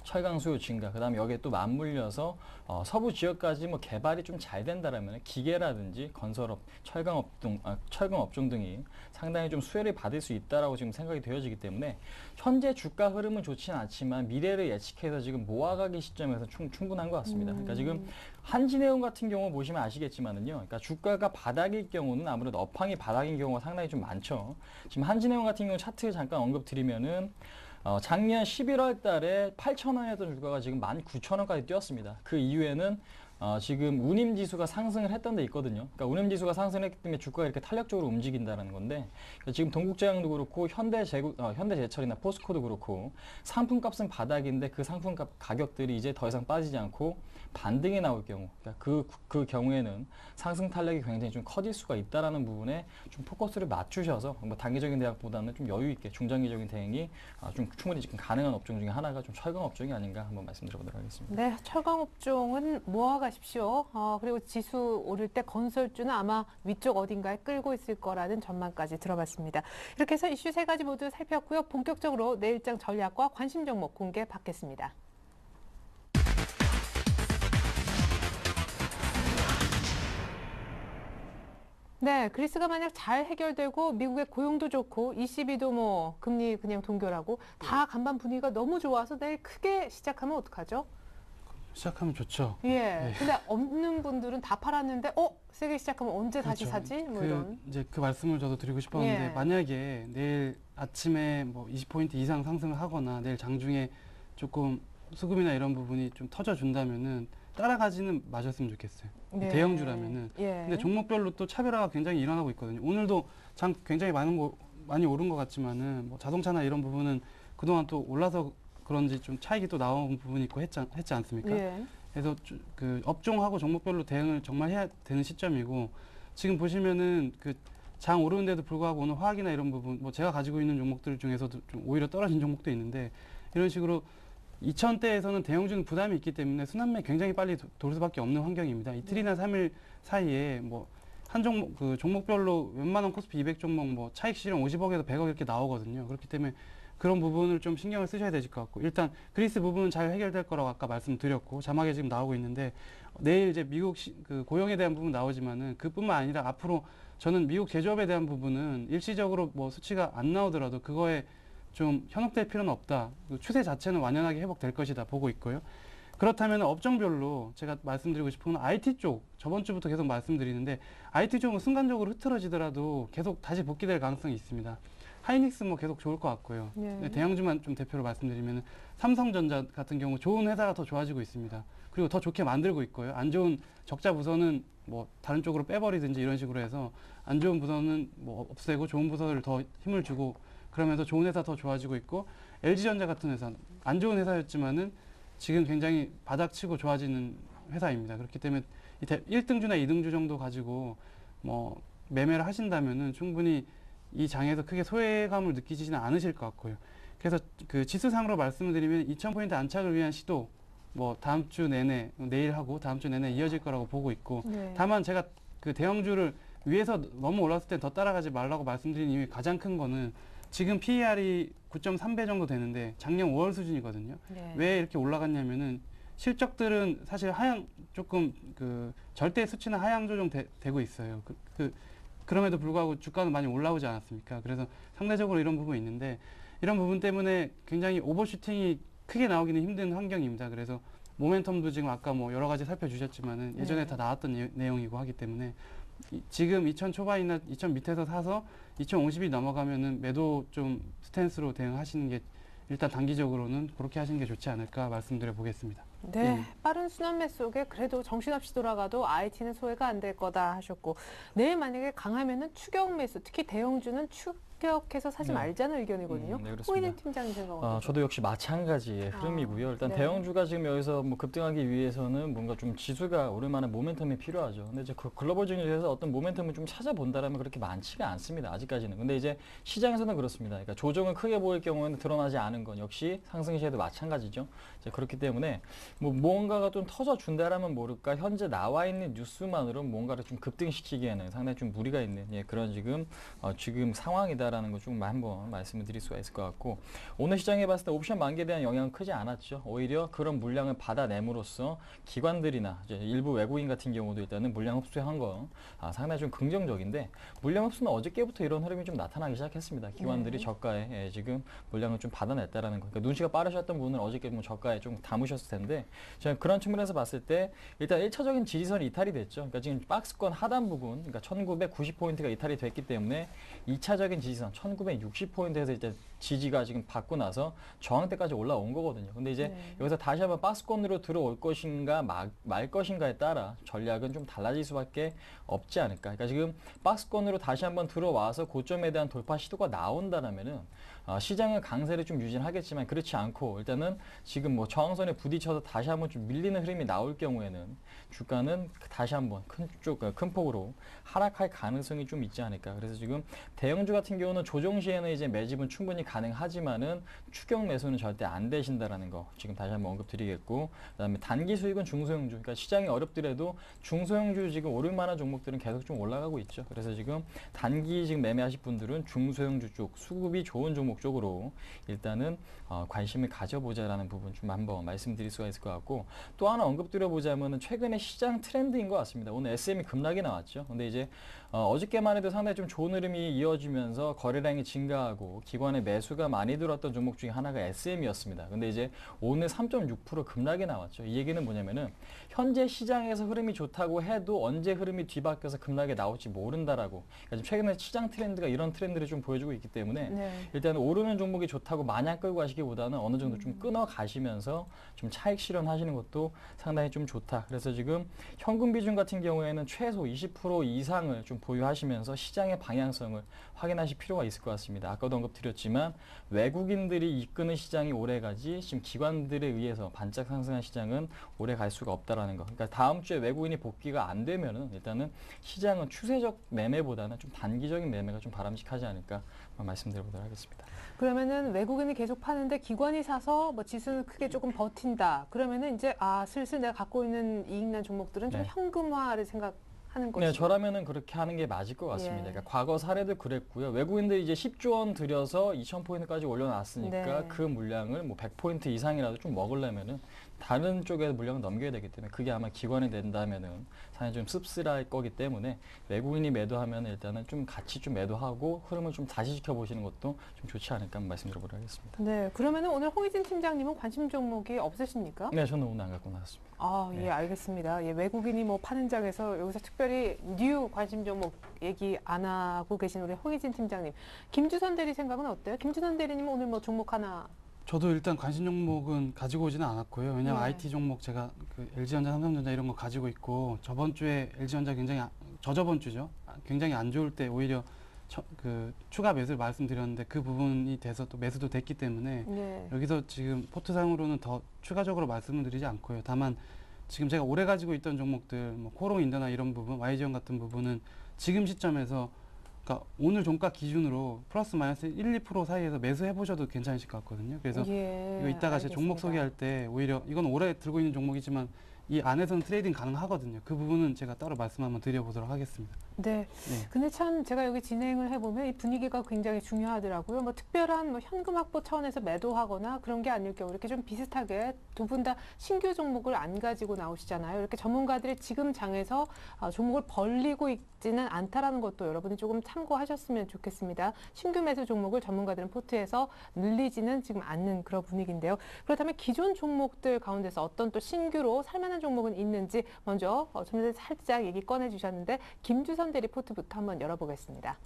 철강 수요 증가, 그다음에 여기에 또 맞물려서 서부 지역까지 뭐 개발이 좀 잘 된다라면 기계라든지 건설업, 철강 업종 등이 상당히 좀 수혜를 받을 수 있다라고 지금 생각이 되어지기 때문에 현재 주가 흐름은 좋지는 않지만 미래를 예측해서 지금 모아가기 시점에서 충분한 것 같습니다. 그러니까 지금 한진해운 같은 경우 보시면 아시겠지만은요, 그러니까 주가가 바닥일 경우는 아무래도 업황이 바닥인 경우가 상당히 좀 많죠. 지금 한진해운 같은 경우 차트 잠깐 언급드리면은 작년 11월 달에 8,000원이었던 주가가 지금 19,000원까지 뛰었습니다. 그 이후에는 지금 운임지수가 상승을 했던 데 있거든요. 그러니까 운임지수가 상승했기 때문에 주가가 이렇게 탄력적으로 움직인다는 건데, 그러니까 지금 동국제약도 그렇고 현대제철이나 포스코도 그렇고 상품값은 바닥인데 그 상품값 가격들이 이제 더 이상 빠지지 않고 반등이 나올 경우, 그러니까 그 경우에는 상승 탄력이 굉장히 좀 커질 수가 있다라는 부분에 좀 포커스를 맞추셔서 뭐 단기적인 대응보다는 좀 여유 있게 중장기적인 대응이 좀 충분히 지금 가능한 업종 중에 하나가 좀 철강 업종이 아닌가 한번 말씀드려보도록 하겠습니다.
네, 철강 업종은 모아가십시오. 그리고 지수 오를 때 건설주는 아마 위쪽 어딘가에 끌고 있을 거라는 전망까지 들어봤습니다. 이렇게 해서 이슈 세 가지 모두 살폈고요. 본격적으로 내일장 전략과 관심 종목 공개 받겠습니다. 네, 그리스가 만약 잘 해결되고 미국의 고용도 좋고 ECB도 뭐 금리 그냥 동결하고 다 간반 분위기가 너무 좋아서 내일 크게 시작하면 어떡하죠?
시작하면 좋죠.
예. 근데 없는 분들은 다 팔았는데 세게 시작하면 언제 다시
그렇죠.
사지? 뭐 이런.
이제 그 말씀을 저도 드리고 싶었는데,
예.
만약에 내일 아침에 뭐 20포인트 이상 상승을 하거나 내일 장중에 조금 수급이나 이런 부분이 좀 터져준다면은 따라가지는 마셨으면 좋겠어요.
네.
대형주라면은.
예.
근데 종목별로 또 차별화가 굉장히 일어나고 있거든요. 오늘도 장 굉장히 많이 오른 것 같지만은 뭐 자동차나 이런 부분은 그동안 또 올라서 그런지 좀 차익이 또 나온 부분이 있고 했지 않습니까?
예.
그래서 그 업종하고 종목별로 대응을 정말 해야 되는 시점이고 지금 보시면은 그 장 오르는데도 불구하고 오늘 화학이나 이런 부분 뭐 제가 가지고 있는 종목들 중에서도 좀 오히려 떨어진 종목도 있는데 이런 식으로 2000대에서는 대형주는 부담이 있기 때문에 순환매 굉장히 빨리 돌 수밖에 없는 환경입니다. 이틀이나 3일 사이에 뭐 한 종목 그 종목별로 웬만한 코스피 200 종목 뭐 차익 실현 50억에서 100억 이렇게 나오거든요. 그렇기 때문에 그런 부분을 좀 신경을 쓰셔야 되실 것 같고 일단 그리스 부분은 잘 해결될 거라고 아까 말씀드렸고 자막에 지금 나오고 있는데 내일 이제 미국 그 고용에 대한 부분 나오지만은 그뿐만 아니라 앞으로 저는 미국 제조업에 대한 부분은 일시적으로 뭐 수치가 안 나오더라도 그거에 좀 현혹될 필요는 없다. 그 추세 자체는 완연하게 회복될 것이다 보고 있고요. 그렇다면 업종별로 제가 말씀드리고 싶은 건 IT 쪽 저번 주부터 계속 말씀드리는데 IT 쪽은 순간적으로 흐트러지더라도 계속 다시 복귀될 가능성이 있습니다. 하이닉스 뭐 계속 좋을 것 같고요.
네.
대형주만 좀 대표로 말씀드리면 삼성전자 같은 경우 좋은 회사가 더 좋아지고 있습니다. 그리고 더 좋게 만들고 있고요. 안 좋은 적자 부서는 뭐 다른 쪽으로 빼버리든지 이런 식으로 해서 안 좋은 부서는 뭐 없애고 좋은 부서를 더 힘을 주고 그러면서 좋은 회사 더 좋아지고 있고 LG전자 같은 회사 안 좋은 회사였지만은 지금 굉장히 바닥치고 좋아지는 회사입니다. 그렇기 때문에 1등주나 2등주 정도 가지고 뭐 매매를 하신다면은 충분히 이 장에서 크게 소외감을 느끼지는 않으실 것 같고요. 그래서 그 지수상으로 말씀을 드리면 2000포인트 안착을 위한 시도 뭐 다음 주 내내 내일 하고 다음 주 내내 이어질 거라고 보고 있고
네.
다만 제가 그 대형주를 위에서 너무 올랐을 때 더 따라가지 말라고 말씀드린 이유의 가장 큰 거는 지금 PER이 9.3배 정도 되는데 작년 5월 수준이거든요.
네.
왜 이렇게 올라갔냐면은 실적들은 사실 하향 조금 그 절대 수치는 하향 조정되고 있어요. 그럼에도 불구하고 주가는 많이 올라오지 않았습니까? 그래서 상대적으로 이런 부분이 있는데 이런 부분 때문에 굉장히 오버슈팅이 크게 나오기는 힘든 환경입니다. 그래서 모멘텀도 지금 아까 뭐 여러 가지 살펴주셨지만은 예전에
네.
다 나왔던 내용이고 하기 때문에 지금 2000 초반이나 2000 밑에서 사서 2050이 넘어가면은 매도 좀 스탠스로 대응하시는 게 일단 단기적으로는 그렇게 하시는 게 좋지 않을까 말씀드려 보겠습니다.
네, 빠른 순환매 속에 그래도 정신없이 돌아가도 IT는 소외가 안 될 거다 하셨고 내일 만약에 강하면은 추격 매수, 특히 대형주는 추격해서 사지
네.
말자는 의견이거든요.
네, 그렇습니다.
호이는 팀장님 생각 어떠세요?
저도 역시 마찬가지의 흐름이고요. 일단
네.
대형주가 지금 여기서 뭐 급등하기 위해서는 뭔가 좀 지수가 오를 만한 모멘텀이 필요하죠. 근데 이제 그 글로벌 증시에서 어떤 모멘텀을 좀 찾아본다라면 그렇게 많지가 않습니다. 아직까지는. 근데 이제 시장에서는 그렇습니다. 그러니까 조정은 크게 보일 경우에는 드러나지 않은 건 역시 상승 시에도 마찬가지죠. 이제 그렇기 때문에 뭐 무언가가 좀 터져준다라면 모를까 현재 나와 있는 뉴스만으로 뭔가를 좀 급등시키기에는 상당히 좀 무리가 있는 그런 지금 상황이다라는 걸 좀 한번 말씀을 드릴 수가 있을 것 같고 오늘 시장에 봤을 때 옵션 만기에 대한 영향은 크지 않았죠. 오히려 그런 물량을 받아냄으로써 기관들이나 이제 일부 외국인 같은 경우도 일단은 물량 흡수한 건 상당히 좀 긍정적인데 물량 흡수는 어저께부터 이런 흐름이 좀 나타나기 시작했습니다. 기관들이 저가에 지금 물량을 좀 받아냈다라는 거. 그러니까 눈치가 빠르셨던 분은 어저께 뭐 저가에 좀 담으셨을 텐데 저는 그런 측면에서 봤을 때 일단 1차적인 지지선이 이탈이 됐죠. 그러니까 지금 박스권 하단 부분, 그러니까 1990포인트가 이탈이 됐기 때문에 2차적인 지지선 1960포인트에서 이제 지지가 지금 받고 나서 저항대까지 올라온 거거든요. 근데 이제 여기서 다시 한번 박스권으로 들어올 것인가 말 것인가에 따라 전략은 좀 달라질 수밖에 없지 않을까. 그러니까 지금 박스권으로 다시 한번 들어와서 고점에 대한 돌파 시도가 나온다라면은 시장은 강세를 좀 유지하겠지만 그렇지 않고 일단은 지금 뭐 저항선에 부딪혀서 다시 한번 좀 밀리는 흐름이 나올 경우에는 주가는 다시 한번 큰 폭으로 하락할 가능성이 좀 있지 않을까. 그래서 지금 대형주 같은 경우는 조정 시에는 이제 매집은 충분히 가능하지만은 추격 매수는 절대 안 되신다라는 거 지금 다시 한번 언급드리겠고 그다음에 단기 수익은 중소형주. 그러니까 시장이 어렵더라도 중소형주 지금 오를 만한 종목들은 계속 좀 올라가고 있죠. 그래서 지금 단기 지금 매매하실 분들은 중소형주 쪽 수급이 좋은 종목 쪽으로 일단은 관심을 가져보자라는 부분 좀 한번 말씀드릴 수가 있을 것 같고 또 하나 언급드려보자면은 최근에 시장 트렌드인 것 같습니다. 오늘 SM이 급락이 나왔죠. 근데 이제 어저께만 해도 상당히 좀 좋은 흐름이 이어지면서 거래량이 증가하고 기관의 매수가 많이 들어왔던 종목 중에 하나가 SM이었습니다. 근데 이제 오늘 3.6% 급락이 나왔죠. 이 얘기는 뭐냐면은 현재 시장에서 흐름이 좋다고 해도 언제 흐름이 뒤바뀌어서 급락이 나올지 모른다라고. 그러니까 지금 최근에 시장 트렌드가 이런 트렌드를 좀 보여주고 있기 때문에 일단 오르는 종목이 좋다고 마냥 끌고 가시기보다는 어느 정도 좀 끊어 가시면서 좀 차익 실현하시는 것도 상당히 좀 좋다. 그래서 지금 현금 비중 같은 경우에는 최소 20% 이상을 좀 보유하시면서 시장의 방향성을 확인하실 필요가 필요가 있을 것 같습니다. 아까도 언급드렸지만 외국인들이 이끄는 시장이 오래가지 지금 기관들에 의해서 반짝 상승한 시장은 오래 갈 수가 없다라는 거. 그러니까 다음 주에 외국인이 복귀가 안 되면은 일단은 시장은 추세적 매매보다는 좀 단기적인 매매가 좀 바람직하지 않을까 말씀드려보도록 하겠습니다.
그러면은 외국인이 계속 파는데 기관이 사서 뭐 지수는 크게 조금 버틴다. 그러면은 이제 슬슬 내가 갖고 있는 이익난 종목들은 좀
네.
현금화를 생각하는 거죠.
네, 저라면은 그렇게 하는 게 맞을 것 같습니다.
예.
그러니까 과거 사례도 그랬고요. 외국인들이 이제 10조 원 들여서 2,000포인트까지 올려놨으니까
네.
그 물량을 뭐 100포인트 이상이라도 좀 먹으려면은 다른 쪽에 물량을 넘겨야 되기 때문에 그게 아마 기관이 된다면은 상당히 좀 씁쓸할 거기 때문에 외국인이 매도하면 일단은 좀 같이 좀 매도하고 흐름을 좀 다시 지켜보시는 것도 좀 좋지 않을까 말씀드려보도록 하겠습니다.
네, 그러면은 오늘 홍희진 팀장님은 관심 종목이 없으십니까?
네, 저는 오늘 안 갖고 나왔습니다.
예,
네.
알겠습니다. 예, 외국인이 뭐 파는 장에서 여기서 특별히 뉴 관심 종목 얘기 안 하고 계신 우리 홍희진 팀장님. 김주선 대리 생각은 어때요? 김주선 대리님은 오늘 뭐 종목 하나.
저도 일단 관심 종목은 가지고 오지는 않았고요. 왜냐하면
네.
IT 종목 제가 그 LG전자, 삼성전자 이런 거 가지고 있고 저번 주에 LG전자 굉장히 저저번 주죠. 굉장히 안 좋을 때 오히려 그 추가 매수를 말씀드렸는데 그 부분이 돼서 또 매수도 됐기 때문에
네.
여기서 지금 포트상으로는 더 추가적으로 말씀을 드리지 않고요. 다만 지금 제가 오래 가지고 있던 종목들, 뭐 코롱인더나 이런 부분, YG원 같은 부분은 지금 시점에서 그러니까 오늘 종가 기준으로 플러스 마이너스 1, 2% 사이에서 매수해 보셔도 괜찮으실 것 같거든요. 그래서
예,
이거 이따가 제 종목
알겠습니다.
소개할 때 오히려 이건 오래 들고 있는 종목이지만 이 안에서는 트레이딩 가능하거든요. 그 부분은 제가 따로 말씀 한번 드려보도록 하겠습니다.
네.
네.
근데 참 제가 여기 진행을 해보면 이 분위기가 굉장히 중요하더라고요. 뭐 특별한 뭐 현금 확보 차원에서 매도하거나 그런 게 아닐 경우 이렇게 좀 비슷하게 두 분 다 신규 종목을 안 가지고 나오시잖아요. 이렇게 전문가들이 지금 장에서 종목을 벌리고 있지는 않다라는 것도 여러분이 조금 참고하셨으면 좋겠습니다. 신규 매수 종목을 전문가들은 포트에서 늘리지는 지금 않는 그런 분위기인데요. 그렇다면 기존 종목들 가운데서 어떤 또 신규로 살만한 종목은 있는지 먼저 좀 전에 살짝 얘기 꺼내주셨는데 김주선 대리 포트부터 한번 열어보겠습니다.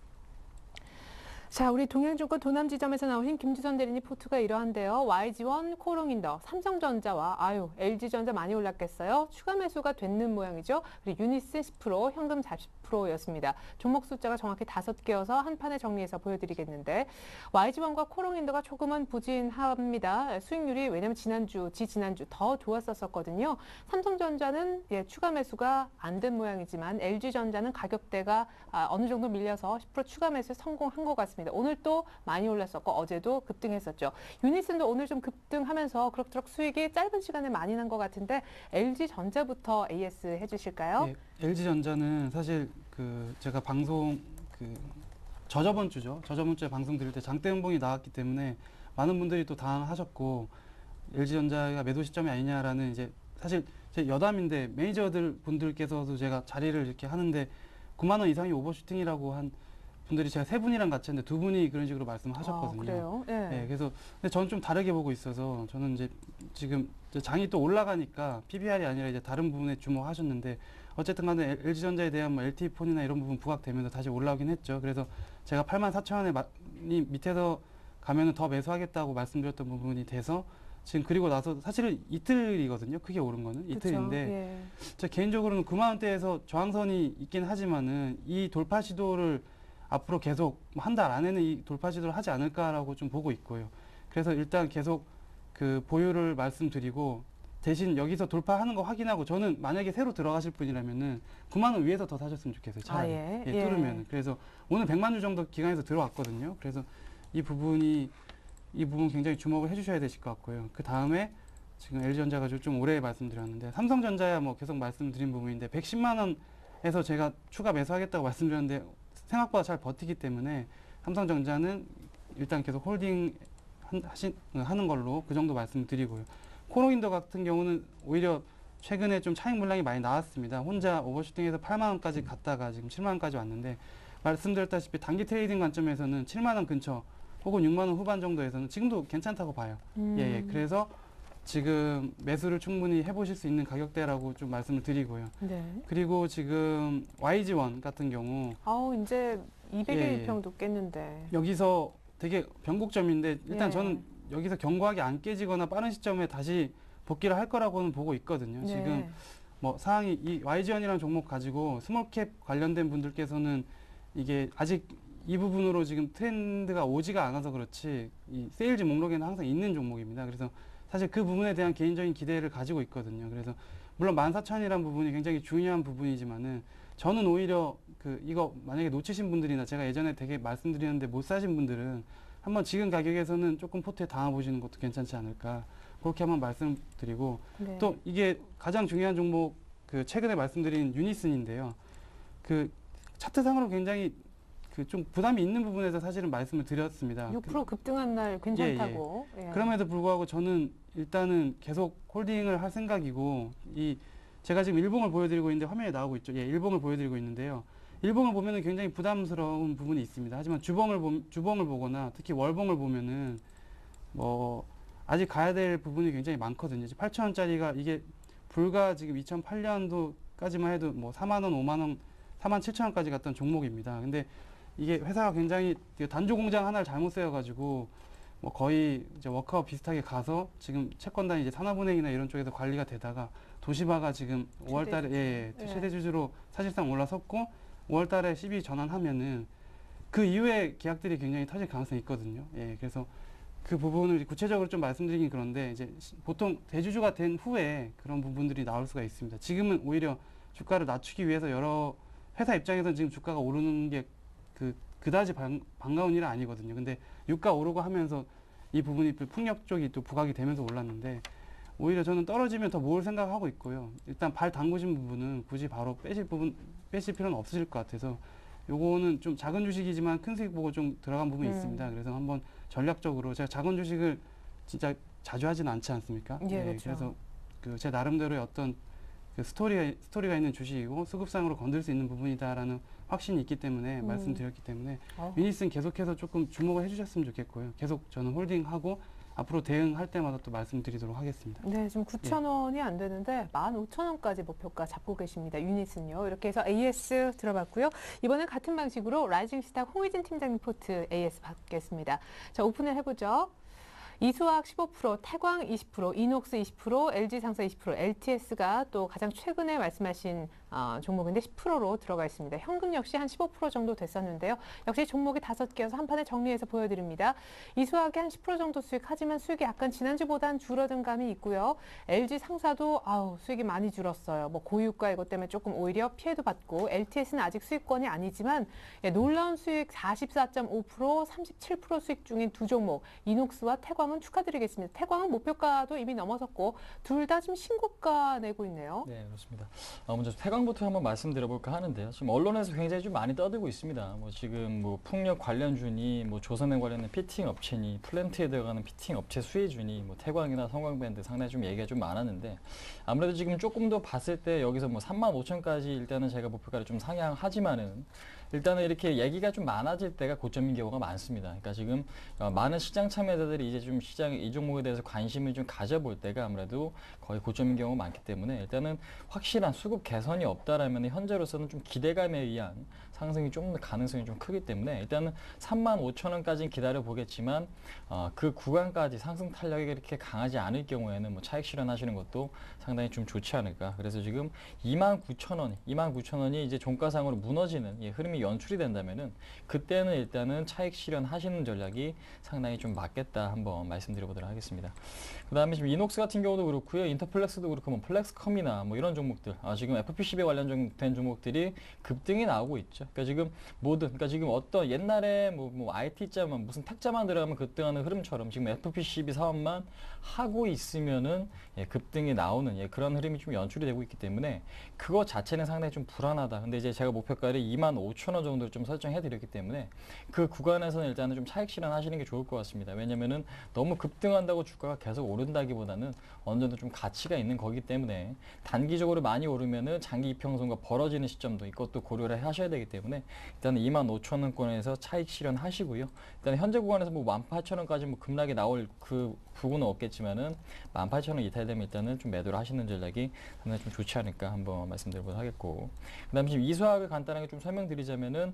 자, 우리 동양증권 도남지점에서 나오신 김주선 대리님 포트가 이러한데요. YG원, 코롱인더, 삼성전자와 LG전자 많이 올랐겠어요. 추가 매수가 됐는 모양이죠. 그리고 유니슨 10%, 현금 40%였습니다. 종목 숫자가 정확히 5개여서 한 판에 정리해서 보여드리겠는데 YG원과 코롱인더가 조금은 부진합니다. 수익률이 왜냐하면 지난주 더 좋았었거든요. 삼성전자는 추가 매수가 안 된 모양이지만 LG전자는 가격대가 어느 정도 밀려서 10% 추가 매수에 성공한 것 같습니다. 오늘 또 많이 올랐었고 어제도 급등했었죠. 유니슨도 오늘 좀 급등하면서 그럭저럭 수익이 짧은 시간에 많이 난 것 같은데 LG전자부터 AS 해주실까요?
네, LG전자는 사실 제가 방송 저저번 주에 방송 드릴 때 장대 음봉이 나왔기 때문에 많은 분들이 또 당황하셨고 LG전자가 매도 시점이 아니냐라는 이제 사실 제 여담인데 매니저들 분들께서도 제가 자리를 이렇게 하는데 9만 원 이상이 오버슈팅이라고 한 분들이 제가 3분이랑 같이 했는데 2분이 그런 식으로 말씀하셨거든요.
그래요? 네.
네, 그래서 근데 저는 좀 다르게 보고 있어서 저는 이제 지금 장이 또 올라가니까 PBR이 아니라 이제 다른 부분에 주목하셨는데 어쨌든 간에 LG전자에 대한 뭐 LTE폰이나 이런 부분 부각되면서 다시 올라오긴 했죠. 그래서 제가 84,000원에 밑에서 가면은 더 매수하겠다고 말씀드렸던 부분이 돼서 지금 그리고 나서 사실은 이틀이거든요. 크게 오른 거는 이틀인데 제 개인적으로는 9만 원대에서 저항선이 있긴 하지만은 이 돌파 시도를 앞으로 계속 한 달 안에는 이 돌파 시도를 하지 않을까라고 좀 보고 있고요. 그래서 일단 계속 보유를 말씀드리고 대신 여기서 돌파하는 거 확인하고 저는 만약에 새로 들어가실 분이라면은 9만 원 위에서 더 사셨으면 좋겠어요. 차라리. 뚫으면. 그래서 오늘 100만 주 정도 기간에서 들어왔거든요. 그래서 이 부분 굉장히 주목을 해주셔야 되실 것 같고요. 그 다음에 지금 LG전자가 좀 오래 말씀드렸는데 삼성전자야 뭐 계속 말씀드린 부분인데 110만 원에서 제가 추가 매수하겠다고 말씀드렸는데 생각보다 잘 버티기 때문에 삼성전자는 일단 계속 홀딩 하는 걸로 그 정도 말씀드리고요. 코롱인더 같은 경우는 오히려 최근에 좀 차익 물량이 많이 나왔습니다. 혼자 오버슈팅해서 8만 원까지 갔다가 지금 7만 원까지 왔는데 말씀드렸다시피 단기 트레이딩 관점에서는 7만 원 근처 혹은 6만 원 후반 정도에서는 지금도 괜찮다고 봐요. 그래서 지금 매수를 충분히 해보실 수 있는 가격대라고 좀 말씀을 드리고요. 그리고 지금 YG원 같은 경우
이제 200일 이평도 깼는데
여기서 되게 변곡점인데 일단 저는 여기서 견고하게 안 깨지거나 빠른 시점에 다시 복귀를 할 거라고는 보고 있거든요. 지금 뭐 상황이 이 YG원이라는 종목 가지고 스몰캡 관련된 분들께서는 이게 아직 이 부분으로 지금 트렌드가 오지가 않아서 그렇지 이 세일즈 목록에는 항상 있는 종목입니다. 그래서 사실 그 부분에 대한 개인적인 기대를 가지고 있거든요. 그래서 물론 14,000이라는 부분이 굉장히 중요한 부분이지만은 저는 오히려 이거 만약에 놓치신 분들이나 제가 예전에 되게 말씀드렸는데 못 사신 분들은 한번 지금 가격에서는 조금 포트에 담아보시는 것도 괜찮지 않을까 그렇게 한번 말씀드리고
네.
또 이게 가장 중요한 종목 최근에 말씀드린 유니슨인데요. 차트상으로 굉장히 좀 부담이 있는 부분에서 사실은 말씀을 드렸습니다.
6% 급등한 날 괜찮다고. 예.
그럼에도 불구하고 저는 일단은 계속 홀딩을 할 생각이고 제가 지금 일봉을 보여드리고 있는데 화면에 나오고 있죠. 예, 일봉을 보여드리고 있는데요. 일봉을 보면은 굉장히 부담스러운 부분이 있습니다. 하지만 주봉을 보거나 특히 월봉을 보면은 아직 가야 될 부분이 굉장히 많거든요. 8,000원짜리가 이게 불과 지금 2008년도까지만 해도 4만 원, 5만 원, 4만 7천 원까지 갔던 종목입니다. 근데 이게 회사가 굉장히 단조 공장 하나를 잘못 세워가지고 거의 이제 워크아웃 비슷하게 가서 지금 채권단이 이제 산업은행이나 이런 쪽에서 관리가 되다가 도시바가 지금 5월달에 최대 주주로 사실상 올라섰고 5월달에 12 전환하면은 그 이후에 계약들이 굉장히 터질 가능성이 있거든요. 예, 그래서 그 부분을 구체적으로 좀 말씀드리긴 그런데 이제 보통 대주주가 된 후에 그런 부분들이 나올 수가 있습니다. 지금은 오히려 주가를 낮추기 위해서 여러 회사 입장에서는 지금 주가가 오르는 게 그다지 반가운 일은 아니거든요. 근데 유가 오르고 하면서 이 부분이 풍력 쪽이 또 부각이 되면서 올랐는데 오히려 저는 떨어지면 더 모을 생각하고 있고요. 일단 발 담그신 부분은 굳이 바로 빼실 필요는 없으실 것 같아서 요거는 좀 작은 주식이지만 큰 수익 보고 좀 들어간 부분이 있습니다. 그래서 한번 전략적으로 제가 작은 주식을 진짜 자주 하지는 않지 않습니까?
예, 그렇죠.
그래서 제 나름대로의 어떤 스토리가 있는 주식이고 수급상으로 건들 수 있는 부분이다라는 확신이 있기 때문에 말씀드렸기 때문에 유니슨 계속해서 조금 주목을 해주셨으면 좋겠고요. 계속 저는 홀딩하고 앞으로 대응할 때마다 또 말씀드리도록 하겠습니다.
네, 지금 9,000원이 안 되는데 15,000원까지 목표가 잡고 계십니다. 유닛은요. 이렇게 해서 AS 들어봤고요. 이번엔 같은 방식으로 라이징 스탁 홍의진 팀장님 포트 AS 받겠습니다. 자, 오픈을 해보죠. 이수학 15%, 태광 20%, 이녹스 20%, LG상사 20%, LTS가 또 가장 최근에 말씀하신 종목인데 10%로 들어가 있습니다. 현금 역시 한 15% 정도 됐었는데요. 역시 종목이 5개여서 한 판에 정리해서 보여드립니다. 이수학이 한 10% 정도 수익, 하지만 수익이 약간 지난주보단 줄어든 감이 있고요. LG상사도 수익이 많이 줄었어요. 고유가 이것 때문에 조금 오히려 피해도 받고 LTS는 아직 수익권이 아니지만 놀라운 수익 44.5%, 37% 수익 중인 두 종목 이녹스와 태광은 축하드리겠습니다. 태광은 목표가도 이미 넘어섰고 둘 다 지금 신고가 내고 있네요.
네, 그렇습니다. 먼저 태광부터 한번 말씀드려볼까 하는데요. 지금 언론에서 굉장히 좀 많이 떠들고 있습니다. 지금 풍력 관련주니, 조선행 관련된 피팅 업체니, 플랜트에 들어가는 피팅 업체 수혜주니, 태광이나 성광밴드 상당히 좀 얘기가 좀 많았는데 아무래도 지금 조금 더 봤을 때 여기서 35,000까지 일단은 제가 목표가를 좀 상향하지만은 일단은 이렇게 얘기가 좀 많아질 때가 고점인 경우가 많습니다. 그러니까 지금 많은 시장 참여자들이 이제 좀 이 종목에 대해서 관심을 좀 가져볼 때가 아무래도 거의 고점인 경우가 많기 때문에 일단은 확실한 수급 개선이 없다라면 현재로서는 좀 기대감에 의한 상승이 좀 가능성이 좀 크기 때문에 일단은 35,000원까지는 기다려 보겠지만 그 구간까지 상승 탄력이 그렇게 강하지 않을 경우에는 차익 실현하시는 것도 상당히 좀 좋지 않을까. 그래서 지금 29,000원이 이제 종가상으로 무너지는 흐름이 연출이 된다면은 그때는 일단은 차익 실현하시는 전략이 상당히 좀 맞겠다 한번 말씀드려보도록 하겠습니다. 그다음에 지금 이녹스 같은 경우도 그렇고요, 인터플렉스도 그렇고 플렉스컴이나 이런 종목들 지금 FPCB 관련된 종목들이 급등이 나오고 있죠. 그러니까 지금 그러니까 지금 어떤 옛날에 IT자만 무슨 택자만 들어가면 급등하는 흐름처럼 지금 FPCB 사업만 하고 있으면은 급등이 나오는 그런 흐름이 좀 연출이 되고 있기 때문에 그거 자체는 상당히 좀 불안하다. 근데 이제 제가 목표가를 25,000원 정도를 좀 설정해 드렸기 때문에 그 구간에서는 일단은 좀 차익 실현하시는 게 좋을 것 같습니다. 왜냐면은 너무 급등한다고 주가가 계속 오른다기보다는 어느 정도 좀 가치가 있는 거기 때문에 단기적으로 많이 오르면은 장기 이평선과 벌어지는 시점도 이것도 고려를 하셔야 되기 때문에 일단은 25,000원권에서 차익 실현하시고요. 일단 현재 구간에서 18,000원까지 급락이 나올 그 부분은 없겠지만은 18,000원 이탈되면 일단은 좀 매도를 하시는 전략이 상당히 좀 좋지 않을까 한번 말씀드리도록 하겠고, 그다음에 지금 이수학을 간단하게 좀 설명드리자면은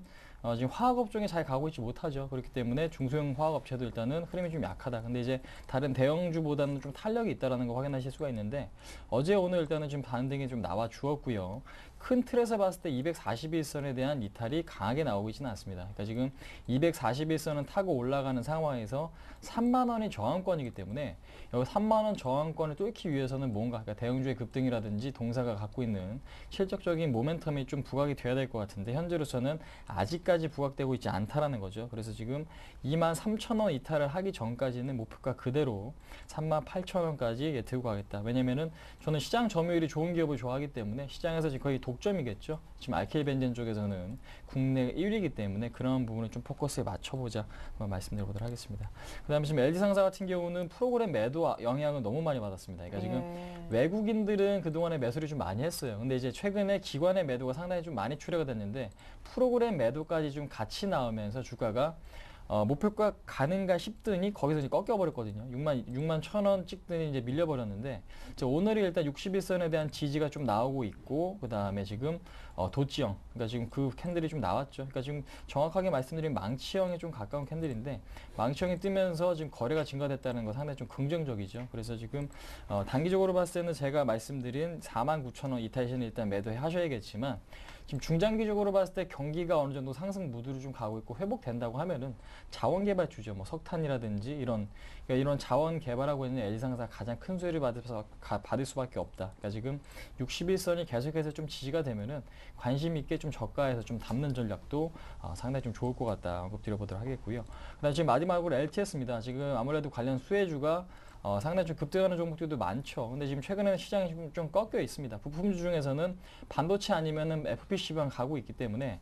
지금 화학업종에 잘 가고 있지 못하죠. 그렇기 때문에 중소형 화학업체도 일단은 흐름이 좀 약하다. 근데 이제 다른 대형주보다는 좀 탄력이 있다라는 거 확인하실 수가 있는데 어제 오늘 일단은 지금 반등이 좀 나와 주었고요. 큰 틀에서 봤을 때 241선에 대한 이탈이 강하게 나오고 있지는 않습니다. 그러니까 지금 241선은 타고 올라가는 상황에서 3만 원이 저항권이기 때문에 여기 3만 원 저항권을 뚫기 위해서는 뭔가 그러니까 대형주의 급등이라든지 동사가 갖고 있는 실적적인 모멘텀이 좀 부각이 돼야 될 것 같은데 현재로서는 아직까지 부각되고 있지 않다라는 거죠. 그래서 지금 23,000원 이탈을 하기 전까지는 목표가 그대로 38,000원까지 들고 가겠다. 왜냐면은 저는 시장 점유율이 좋은 기업을 좋아하기 때문에 시장에서 지금 거의 독점이겠죠. 지금 알케일 벤젠 쪽에서는 국내 1위이기 때문에 그런 부분을 좀 포커스에 맞춰보자 한번 말씀드려보도록 하겠습니다. 그다음에 지금 LG상사 같은 경우는 프로그램 매도 영향을 너무 많이 받았습니다. 그러니까 지금 외국인들은 그동안에 매수를 좀 많이 했어요. 근데 이제 최근에 기관의 매도가 상당히 좀 많이 출회가 됐는데 프로그램 매도까지 좀 같이 나오면서 주가가 목표가 가는가 싶더니 거기서 이제 꺾여버렸거든요. 6만 1,000원 찍더니 이제 밀려버렸는데 오늘이 일단 61선에 대한 지지가 좀 나오고 있고 그 다음에 지금 도치형 그러니까 지금 그 캔들이 좀 나왔죠. 그러니까 지금 정확하게 말씀드리면 망치형에 좀 가까운 캔들인데 망치형이 뜨면서 지금 거래가 증가됐다는 거 상당히 좀 긍정적이죠. 그래서 지금 단기적으로 봤을 때는 제가 말씀드린 49,000원 이탈시는 일단 매도해 하셔야겠지만 지금 중장기적으로 봤을 때 경기가 어느 정도 상승 무드로 좀 가고 있고 회복된다고 하면은 자원개발주죠. 뭐 석탄이라든지 이런 자원 개발하고 있는 LG상사 가장 큰 수혜를 받을 수밖에 없다. 그러니까 지금 61선이 계속해서 좀 지지가 되면은 관심 있게 좀 저가에서 좀 담는 전략도 상당히 좀 좋을 것 같다. 언급 드려보도록 하겠고요. 그다음 지금 마지막으로 LTS입니다. 지금 아무래도 관련 수혜주가 상당히 좀 급등하는 종목들도 많죠. 근데 지금 최근에는 시장이 좀 꺾여 있습니다. 부품주 중에서는 반도체 아니면은 FPC방 가고 있기 때문에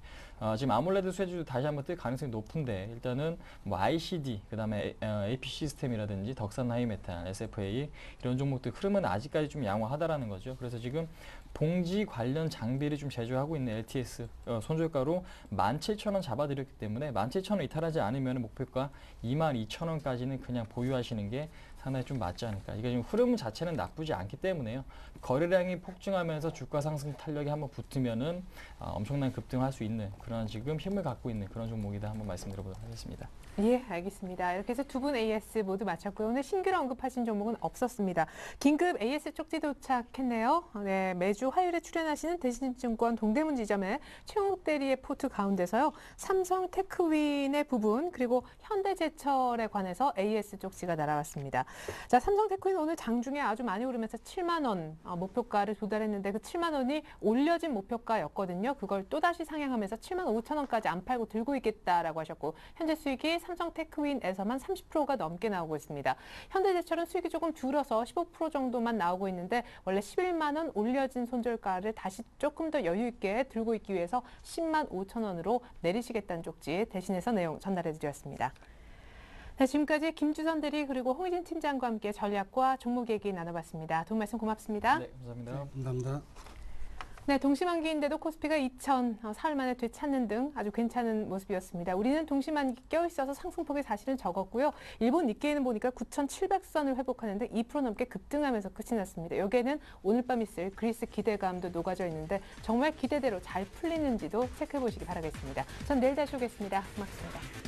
지금 아몰레드 수혜주도 다시 한번 뜰 가능성이 높은데 일단은 뭐 ICD, 그다음에 AP 시스템이라든지 덕산 하이메탈, SFA 이런 종목들 흐름은 아직까지 좀 양호하다라는 거죠. 그래서 지금 봉지 관련 장비를 좀 제조하고 있는 LTS 손절가로 17,000원 잡아드렸기 때문에 17,000원 이탈하지 않으면 목표가 22,000원까지는 그냥 보유하시는 게 상당히 좀 맞지 않을까. 이게 지금 흐름 자체는 나쁘지 않기 때문에요. 거래량이 폭증하면서 주가 상승 탄력이 한번 붙으면은 엄청난 급등할 수 있는 그런 지금 힘을 갖고 있는 그런 종목이다 한번 말씀드려보도록 하겠습니다.
예, 알겠습니다. 이렇게 해서 두 분 AS 모두 마쳤고요. 오늘 신규로 언급하신 종목은 없었습니다. 긴급 AS 쪽지 도착했네요. 네, 매주 화요일에 출연하시는 대신증권 동대문 지점의 최홍욱 대리의 포트 가운데서요. 삼성 테크윈의 부분 그리고 현대제철에 관해서 AS 쪽지가 날아왔습니다. 자, 삼성 테크윈 오늘 장중에 아주 많이 오르면서 7만 원 목표가를 도달했는데 그 7만 원이 올려진 목표가였거든요. 그걸 또다시 상향하면서 7만 5천 원까지 안 팔고 들고 있겠다라고 하셨고 현재 수익이 삼성 테크윈에서만 30%가 넘게 나오고 있습니다. 현대제철은 수익이 조금 줄어서 15% 정도만 나오고 있는데 원래 11만 원 올려진 손절가를 다시 조금 더 여유 있게 들고 있기 위해서 10만 5천 원으로 내리시겠다는 쪽지 대신해서 내용 전달해 드렸습니다. 네, 지금까지 김주선 대리 그리고 홍희진 팀장과 함께 전략과 종목 얘기 나눠봤습니다. 도움 말씀 고맙습니다.
네, 감사합니다.
감사합니다.
네, 동시만기인데도 코스피가 2천 사흘 만에 되찾는 등 아주 괜찮은 모습이었습니다. 우리는 동시만기 껴있어서 상승폭이 사실은 적었고요. 일본 니케이는 보니까 9,700선을 회복하는데 2% 넘게 급등하면서 끝이 났습니다. 여기에는 오늘 밤 있을 그리스 기대감도 녹아져 있는데 정말 기대대로 잘 풀리는지도 체크해 보시기 바라겠습니다. 전 내일 다시 오겠습니다. 고맙습니다.